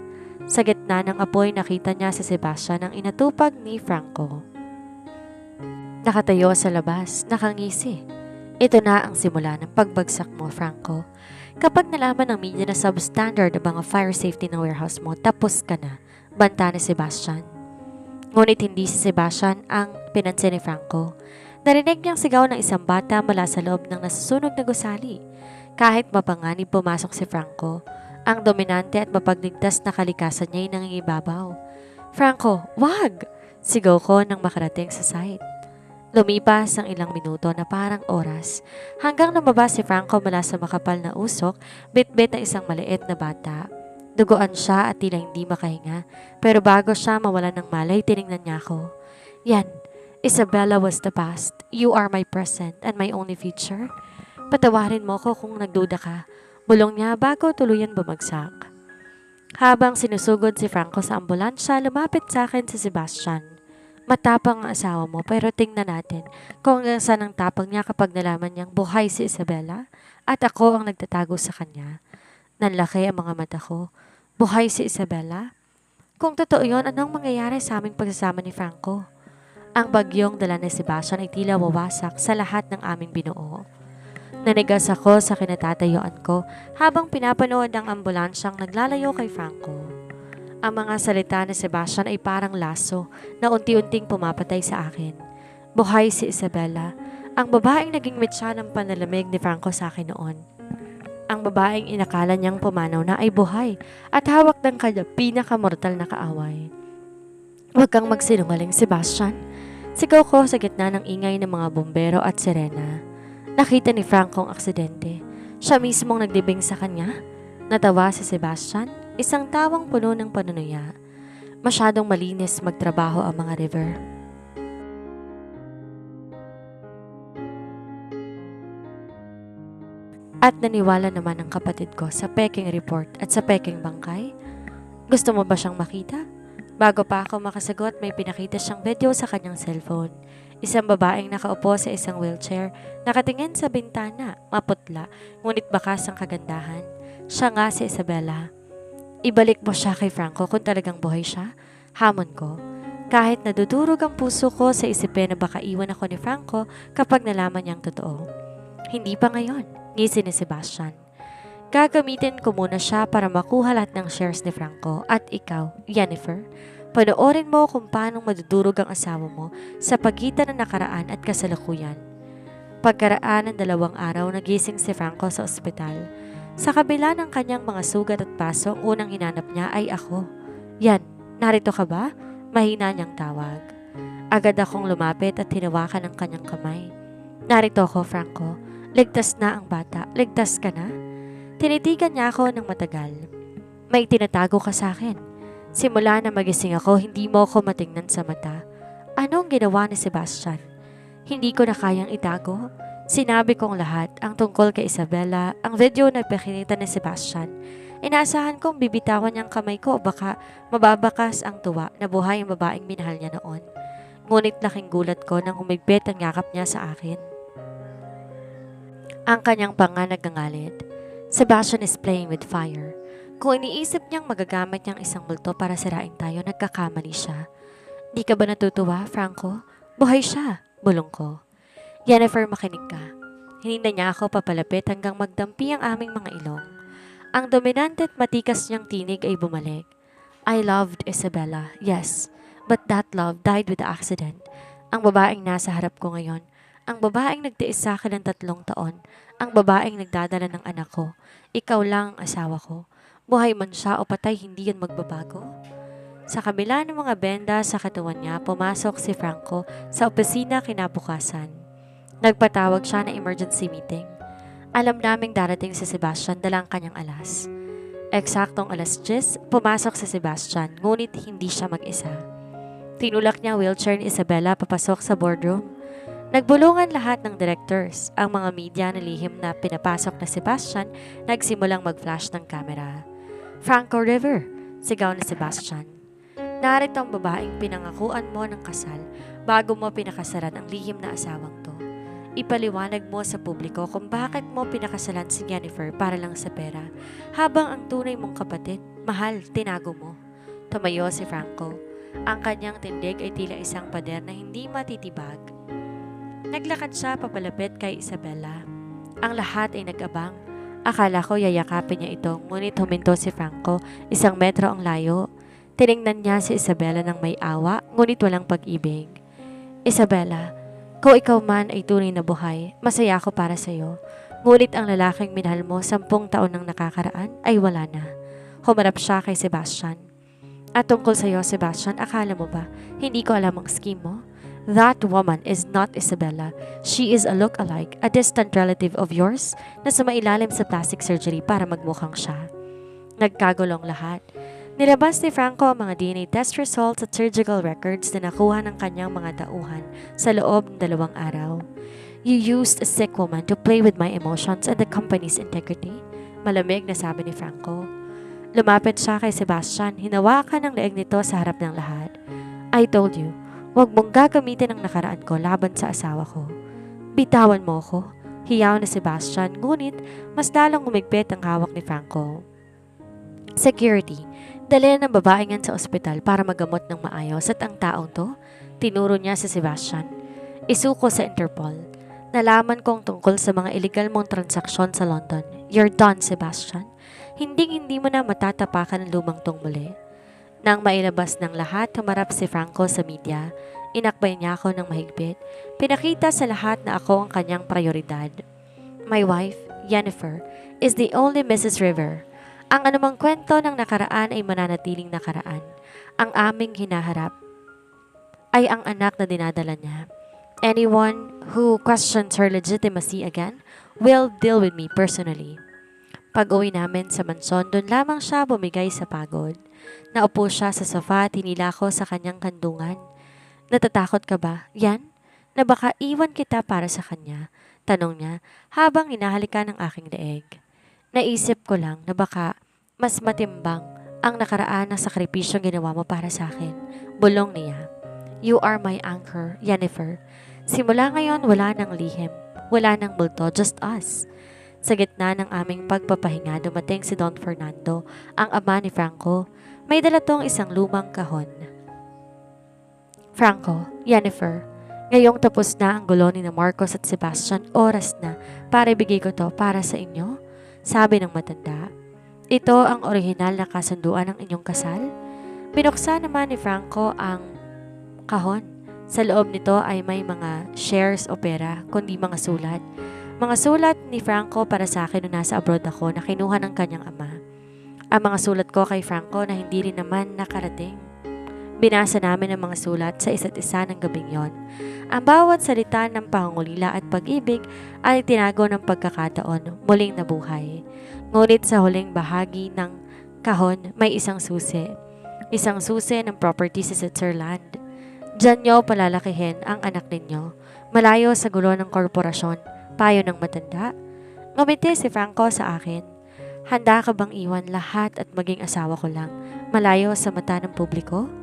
B: Sa gitna ng apoy nakita niya si Sebastian ang inatupag ni Franco. Nakatayo sa labas, nakangisi. Ito na ang simula ng pagbagsak mo, Franco. Kapag nalaman ng media na substandard ang mga fire safety ng warehouse mo, tapos ka na, banta ni Sebastian. Ngunit hindi si Sebastian ang pinansin ni Franco. Narinig niyang sigaw ng isang bata mula sa loob ng nasusunog na gusali. Kahit mapanganib pumasok si Franco, ang dominante at mapagligtas na kalikasan niya ay nangingibabaw. Franco, wag! Sigaw ko nang makarating sa site. Lumipas ang ilang minuto na parang oras hanggang lumabas si Franco mula sa makapal na usok, bit-bit ng isang maliit na bata. Duguan siya at tila hindi makahinga, pero bago siya mawalan ng malay, tiningnan niya ako. Yan, Isabella was the past. You are my present and my only future. Patawarin mo ko kung nagduda ka. Bulong niya bago tuluyan bumagsak. Habang sinusugod si Franco sa ambulansya, lumapit sa akin si Sebastian. Matapang ang asawa mo pero tingnan natin kung hanggang saan ang tapang niya kapag nalaman niyang buhay si Isabella at ako ang nagtatago sa kanya. Nanlaki ang mga mata ko. Buhay si Isabella? Kung totoo yun, anong mangyayari sa aming pagsasama ni Franco? Ang bagyong dala ni Sebastian ay tila wawasak sa lahat ng aming binuo. Nanigas ako sa kinatatayuan ko habang pinapanood ang ambulansyang naglalayo kay Franco. Ang mga salita ni Sebastian ay parang laso na unti-unting pumapatay sa akin. Buhay si Isabella, ang babaeng naging mitsa ng panalamig ni Franco sa akin noon. Ang babaeng inakala niyang pumanaw na ay buhay at hawak ng kanya pinakamortal na kaaway. Huwag kang magsinungaling, Sebastian. Sigaw ko sa gitna ng ingay ng mga bumbero at sirena. Nakita ni Franco ang aksidente. Siya mismong nagdibing sa kanya. Natawa si Sebastian, isang tawang puno ng panunuya. Masyadong malinis magtrabaho ang mga river. At naniwala naman ang kapatid ko sa peking report at sa peking bangkay. Gusto mo ba siyang makita? Bago pa ako makasagot, may pinakita siyang video sa kanyang cellphone. Isang babaeng nakaupo sa isang wheelchair, nakatingin sa bintana, maputla, ngunit bakas ang kagandahan. Siya nga si Isabella. Ibalik mo siya kay Franco kung talagang buhay siya. Hamon ko. Kahit nadudurog ang puso ko sa isipin na baka iwan ako ni Franco kapag nalaman niyang totoo. Hindi pa ngayon, ngisi ni Sebastian. Gagamitin ko muna siya para makuha lahat ng shares ni Franco at ikaw, Jennifer. Panoorin mo kung paano madudurog ang asawa mo sa pagitan ng nakaraan at kasalukuyan. Pagkaraan ng 2 araw, nagising si Franco sa ospital. Sa kabila ng kanyang mga sugat at paso, ang unang hinanap niya ay ako. Yan, narito ka ba? Mahina niyang tawag. Agad akong lumapit at hinawakan ang kanyang kamay. Narito ako, Franco. Ligtas na ang bata. Ligtas ka na? Tinitigan niya ako ng matagal. May tinatago ka sa akin. Simula na magising ako, hindi mo ako matingnan sa mata. Anong ginawa ni Sebastian? Hindi ko na kayang itago. Sinabi kong lahat, ang tungkol kay Isabella, ang video na pinakita ni Sebastian. Inaasahan kong bibitawan niyang kamay ko, baka mababakas ang tuwa na buhay ang babaeng minahal niya noon. Ngunit laking gulat ko nang humigpit ang yakap niya sa akin. Ang kanyang panga nagngangalit. Sebastian is playing with fire. Kung iniisip niyang magagamit niyang isang multo para sirain tayo, nagkakamali siya. Di ka ba natutuwa, Franco? Buhay siya, bulong ko. Jennifer, makinig ka. Hininda niya ako papalapit hanggang magdampi ang aming mga ilong. Ang dominante at matikas niyang tinig ay bumalik. I loved Isabella, yes, but that love died with the accident. Ang babaeng nasa harap ko ngayon, ang babaeng nagtiis sa akin ng 3 taon, ang babaeng nagdadala ng anak ko, ikaw lang ang asawa ko. Buhay man siya o patay, hindi yan magbabago. Sa kabila ng mga benda sa katawan niya, pumasok si Franco sa opisina kinabukasan. Nagpatawag siya ng emergency meeting. Alam naming darating si Sebastian dalang kanyang alas. Eksaktong 10:00, pumasok si Sebastian, ngunit hindi siya mag-isa. Tinulak niya ang wheelchair ni Isabella papasok sa boardroom. Nagbulungan lahat ng directors. Ang mga media na lihim na pinapasok na Sebastian nagsimulang mag-flash ng kamera. Franco River, sigaw ni Sebastian. Narito ang babaeng pinangakuan mo ng kasal bago mo pinakasalan ang lihim na asawang to. Ipaliwanag mo sa publiko kung bakit mo pinakasalan si Jennifer para lang sa pera, habang ang tunay mong kapatid, mahal, tinago mo. Tumayo si Franco. Ang kanyang tindig ay tila isang pader na hindi matitibag. Naglakad siya papalapit kay Isabella. Ang lahat ay nag-abang. Akala ko yayakapin niya ito, ngunit huminto si Franco, 1 metro ang layo. Tiningnan niya si Isabella ng may awa, ngunit walang pag-ibig. Isabella, kung ikaw man ay tunay na buhay, masaya ako para sa iyo. Ngunit ang lalaking minahal mo 10 taon nang nakakaraan ay wala na. Humarap siya kay Sebastian. At tungkol sa iyo, Sebastian, akala mo ba hindi ko alam ang scheme mo? That woman is not Isabella. She is a look-alike, a distant relative of yours na sumailalim sa plastic surgery para magmukhang siya. Nagkagulong lahat. Nilabas ni Franco ang mga DNA test results at surgical records na nakuha ng kanyang mga tauhan sa loob ng 2 araw. You used a sick woman to play with my emotions and the company's integrity. Malamig na sabi ni Franco. Lumapit siya kay Sebastian, hinawakan ang leeg nito sa harap ng lahat. I told you, huwag mong gagamitin ang nakaraan ko laban sa asawa ko. Bitawan mo ko. Hiyaw na Sebastian, ngunit mas lalong umigpit ang hawak ni Franco. Security. Dalhin ng babae yan sa ospital para magamot ng maayos at ang taong to, tinuro niya si Sebastian. Isuko sa Interpol. Nalaman kong tungkol sa mga illegal mong transaksyon sa London. You're done, Sebastian. Hindi mo na matatapakan ang lumang tong muli. Nang mailabas ng lahat, humarap si Franco sa media. Inakbay niya ako ng mahigpit. Pinakita sa lahat na ako ang kanyang prioridad. My wife, Jennifer, is the only Mrs. River. Ang anumang kwento ng nakaraan ay mananatiling nakaraan. Ang aming hinaharap ay ang anak na dinadala niya. Anyone who questions her legitimacy again will deal with me personally. Pag-uwi namin sa mansyon, doon lamang siya bumigay sa pagod. Naupo siya sa sofa at hinila ko sa kanyang kandungan. Natatakot ka ba, Yan? Na baka iwan kita para sa kanya? Tanong niya habang hinahalikan ng aking leeg. Naisip ko lang na baka mas matimbang ang nakaraan ng sakripisyong ginawa mo para sa akin. Bulong niya. You are my anchor, Jennifer. Simula ngayon, wala nang lihim. Wala nang multo, just us. Sa gitna ng aming pagpapahinga, dumating si Don Fernando, ang ama ni Franco. May dala tong isang lumang kahon. Franco, Jennifer, ngayong tapos na ang gulo ni Marcos at Sebastian, oras na para ibigay ko to para sa inyo. Sabi ng matanda. Ito ang orihinal na kasunduan ng inyong kasal. Binuksan naman ni Franco ang kahon. Sa loob nito ay may mga shares o pera, kundi mga sulat. Mga sulat ni Franco para sa akin nung nasa abroad ako na kinuha ng kanyang ama. Ang mga sulat ko kay Franco na hindi rin naman nakarating. Binasa namin ang mga sulat sa isa't isa ng gabing yon. Ang bawat salita ng pangungulila at pag-ibig ay tinago ng pagkakataon, muling nabuhay. Ngunit sa huling bahagi ng kahon may isang susi. Isang susi ng property sa Switzerland. Diyan nyo palalakihin ang anak ninyo. Malayo sa gulo ng korporasyon, payo ng matanda. Ngumiti si Franco sa akin. Handa ka bang iwan lahat at maging asawa ko lang, malayo sa mata ng publiko?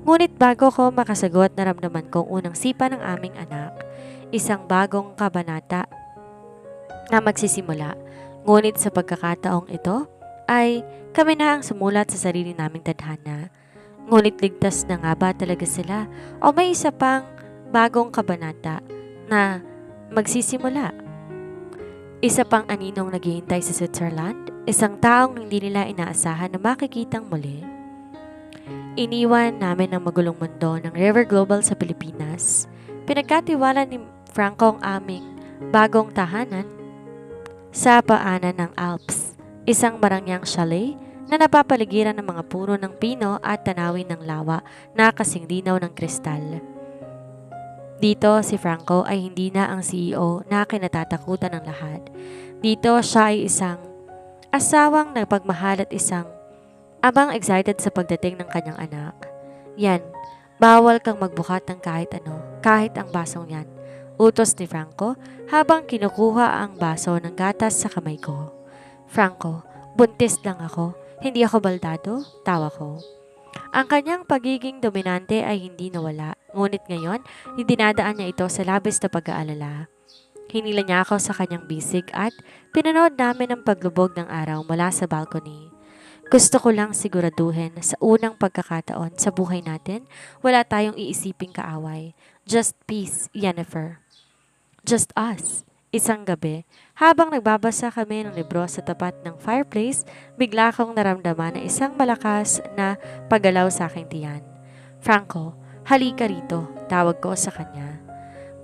B: Ngunit bago ko makasagot, naramdaman kong unang sipa ng aming anak. Isang bagong kabanata na magsisimula. Ngunit sa pagkakataong ito, ay kami na ang sumulat sa sarili naming tadhana. Ngunit ligtas na nga ba talaga sila o may isa pang bagong kabanata na magsisimula? Isa pang aninong naghihintay sa Switzerland, isang taong hindi nila inaasahan na makikitang muli. Iniwan namin ang magulong mundo ng River Global sa Pilipinas. Pinagkatiwala ni Franco ang aming bagong tahanan sa paanan ng Alps, isang marangyang chalet na napapaligiran ng mga puno ng pino at tanawin ng lawa na kasing linaw ng kristal. Dito si Franco ay hindi na ang CEO na kinatatakutan ng lahat. Dito siya ay isang asawang nagpagmahal at isang amang excited sa pagdating ng kanyang anak. Yan, bawal kang magbukat ng kahit ano, kahit ang basong yan. Utos ni Franco habang kinukuha ang baso ng gatas sa kamay ko. Franco, buntis lang ako. Hindi ako baldado, tawa ko. Ang kanyang pagiging dominante ay hindi nawala, ngunit ngayon, dinadaan niya ito sa labis na pag-aalala. Hinila niya ako sa kanyang bisig at pinanood namin ang paglubog ng araw mula sa balcony. Gusto ko lang siguraduhin na sa unang pagkakataon sa buhay natin, wala tayong iisiping kaaway. Just peace, Jennifer. Just us. Isang gabi, habang nagbabasa kami ng libro sa tapat ng fireplace, bigla kong naramdaman na isang malakas na paggalaw sa aking tiyan. Franco, halika rito, tawag ko sa kanya.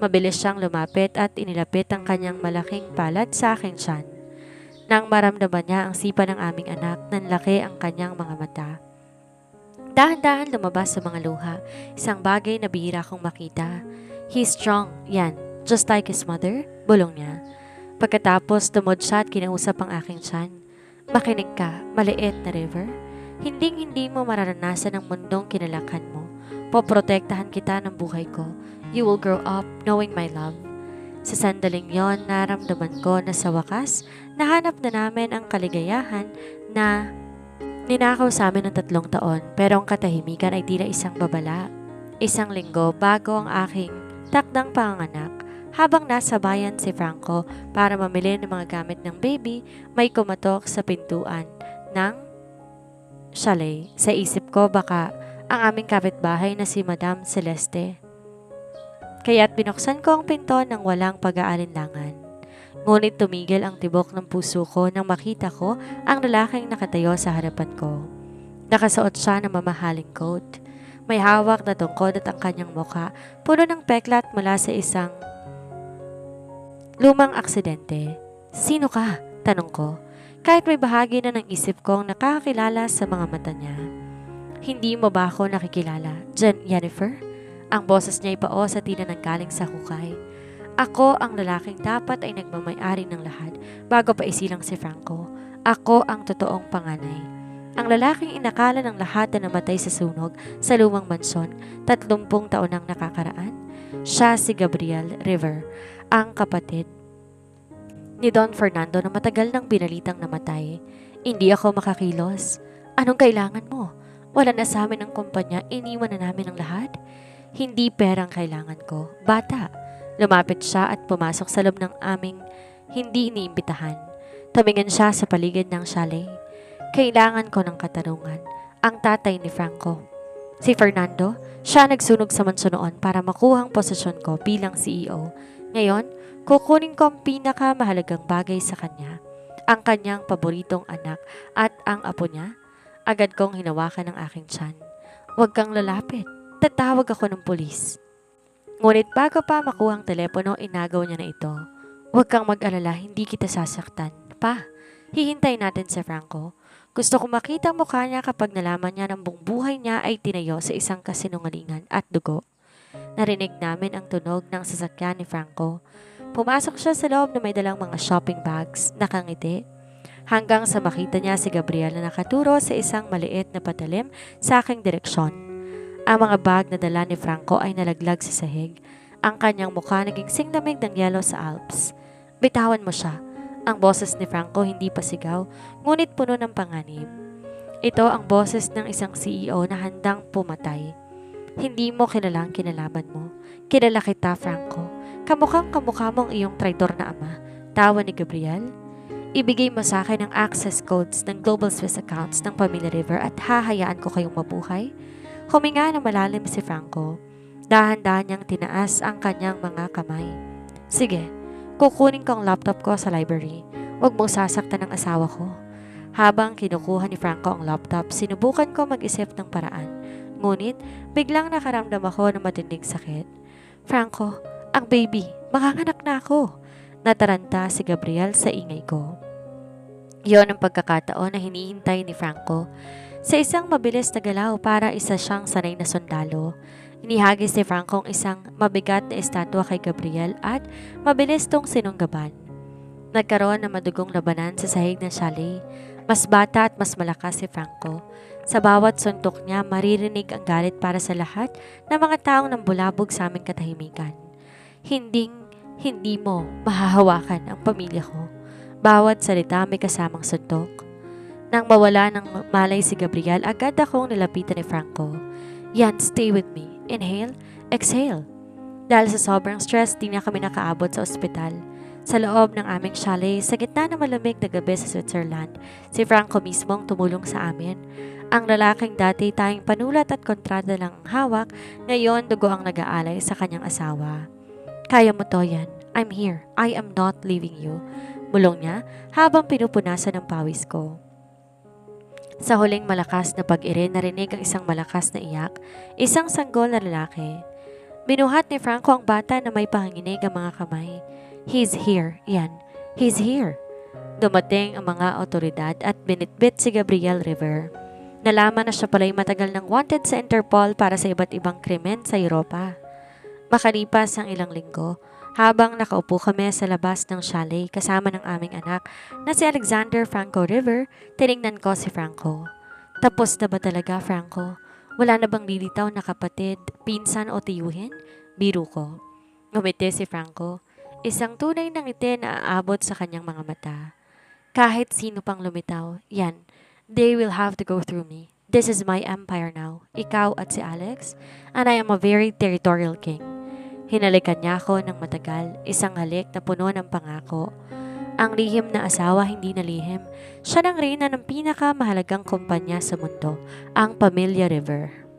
B: Mabilis siyang lumapit at inilapit ang kanyang malaking palad sa aking tiyan. Nang maramdaman niya ang sipa ng aming anak, nanlaki ang kanyang mga mata. Dahan-dahan lumabas sa mga luha, isang bagay na bihira kong makita. He's strong, yan, just like his mother, bulong niya. Pagkatapos tumod siya at kinausap ang aking tiyan. Makinig ka, maliit na River. Hinding-hindi mo mararanasan ang mundong kinalakan mo. Poprotektahan kita ng buhay ko. You will grow up knowing my love. Sa sandaling yon, naramdaman ko na sa wakas, nahanap na namin ang kaligayahan na ninakaw sa amin ng 3 taon, pero ang katahimikan ay tila isang babala. Isang linggo bago ang aking takdang panganak, habang nasa bayan si Franco para mamili ng mga gamit ng baby, may kumatok sa pintuan ng chalet. Sa isip ko baka ang aming kapitbahay na si Madam Celeste. Kaya't binuksan ko ang pinto ng walang pag-aalinlangan. Ngunit tumigil ang tibok ng puso ko nang makita ko ang lalaking nakatayo sa harapan ko. Nakasuot siya ng mamahaling coat. May hawak na tungkod at ang kanyang mukha puno ng peklat mula sa isang lumang aksidente. Sino ka? Tanong ko. Kahit may bahagi na ng isip kong nakakakilala sa mga mata niya. Hindi mo ba ako nakikilala, Jennifer? Ang boses niya ay pao sa tila ng galing sa hukay. Ako ang lalaking dapat ay nagmamay-ari ng lahat bago pa isilang si Franco. Ako ang totoong panganay. Ang lalaking inakala ng lahat na namatay sa sunog sa lumang mansyon 30 taon nang nakakaraan. Siya si Gabriel River, ang kapatid ni Don Fernando na matagal nang binalitang namatay. Hindi ako makakilos. Anong kailangan mo? Wala na sa amin ang kumpanya, iniwan na namin ang lahat. Hindi perang kailangan ko. Bata. Lumapit siya at pumasok sa loob ng aming hindi iniimbitahan. Tumingin siya sa paligid ng chalet. Kailangan ko ng katarungan. Ang tatay ni Franco. Si Fernando, siya nagsunog sa mansyon noon para makuha ang posisyon ko bilang CEO. Ngayon, kukunin ko ang pinakamahalagang bagay sa kanya. Ang kanyang paboritong anak at ang apo niya. Agad kong hinawakan ng aking tiyan. Huwag kang lalapit. Tatawag ako ng pulis. Ngunit bago pa makuha ang telepono, inagaw niya na ito. Huwag kang mag-alala, hindi kita sasaktan. Pa, hihintay natin si Franco. Gusto ko makita ang mukha niya kapag nalaman niya ng buong buhay niya ay tinayo sa isang kasinungalingan at dugo. Narinig namin ang tunog ng sasakyan ni Franco. Pumasok siya sa loob na may dalang mga shopping bags, nakangiti. Hanggang sa makita niya si Gabriel na nakaturo sa isang maliit na patalim sa aking direksyon. Ang mga bag na dala ni Franco ay nalaglag sa sahig. Ang kanyang mukha naging singdamig ng yelo sa Alps. Bitawan mo siya. Ang boses ni Franco hindi pa sigaw, ngunit puno ng panganib. Ito ang boses ng isang CEO na handang pumatay. Hindi mo kilalang kinalaban mo. Kilala kita, Franco. Kamukhang kamukha mo ang iyong traitor na ama. Tawa ni Gabriel. Ibigay mo sa akin ang access codes ng Global Swiss accounts ng Pamilya River at hahayaan ko kayong mabuhay. Huminga na malalim si Franco. Dahan-dahan niyang tinaas ang kanyang mga kamay. Sige, kukunin ko ang laptop ko sa library. Huwag mong sasaktan ang asawa ko. Habang kinukuha ni Franco ang laptop, sinubukan ko mag-isip ng paraan. Ngunit, biglang nakaramdam ako ng matinding sakit. Franco, ang baby, makanganak na ako. Nataranta si Gabriel sa ingay ko. Iyon ang pagkakataon na hinihintay ni Franco. Sa isang mabilis na galaw para isa siyang sanay na sundalo. Inihagis ni Franco ang isang mabigat na estatwa kay Gabriel at mabilis tong sinunggaban. Nagkaroon ng madugong labanan sa sahig ng chalet. Mas bata at mas malakas si Franco. Sa bawat suntok niya, maririnig ang galit para sa lahat ng mga taong nambulabog sa aming katahimikan. Hindi mo mahahawakan ang pamilya ko. Bawat salita may kasamang suntok. Nang mawala ng malay si Gabriel, agad akong nilapitan ni Franco. Yan, stay with me. Inhale, exhale. Dahil sa sobrang stress, di na kami nakaabot sa ospital. Sa loob ng aming chalet, sa gitna ng malamig na gabi sa Switzerland, si Franco mismong tumulong sa amin. Ang lalaking dati tayong panulat at kontrata lang ang hawak, ngayon dugo ang nag-aalay sa kanyang asawa. Kaya mo to, yan. I'm here. I am not leaving you. Bulong niya habang pinupunasan ng pawis ko. Sa huling malakas na pag-iri, narinig ang isang malakas na iyak, isang sanggol na lalaki. Binuhat ni Franco ang bata na may panginginig ang mga kamay. He's here, yan. He's here. Dumating ang mga otoridad at binitbit si Gabriel River. Nalaman na siya pala'y matagal nang wanted sa Interpol para sa iba't ibang krimen sa Europa. Makalipas ang ilang linggo, habang nakaupo kami sa labas ng chalet kasama ng aming anak na si Alexander Franco River, tinignan ko si Franco. Tapos na ba talaga, Franco? Wala na bang lilitaw na kapatid, pinsan o tiyuhin? Biro ko. Ngumiti si Franco. Isang tunay na ngiti na aabot sa kanyang mga mata. Kahit sino pang lumitaw, yan. They will have to go through me. This is my empire now. Ikaw at si Alex, and I am a very territorial king. Hinalikan niya ako ng matagal, isang halik na puno ng pangako. Ang lihim na asawa hindi na lihim. Siya ng reyna ng pinakamahalagang kumpanya sa mundo, ang Pamilya River.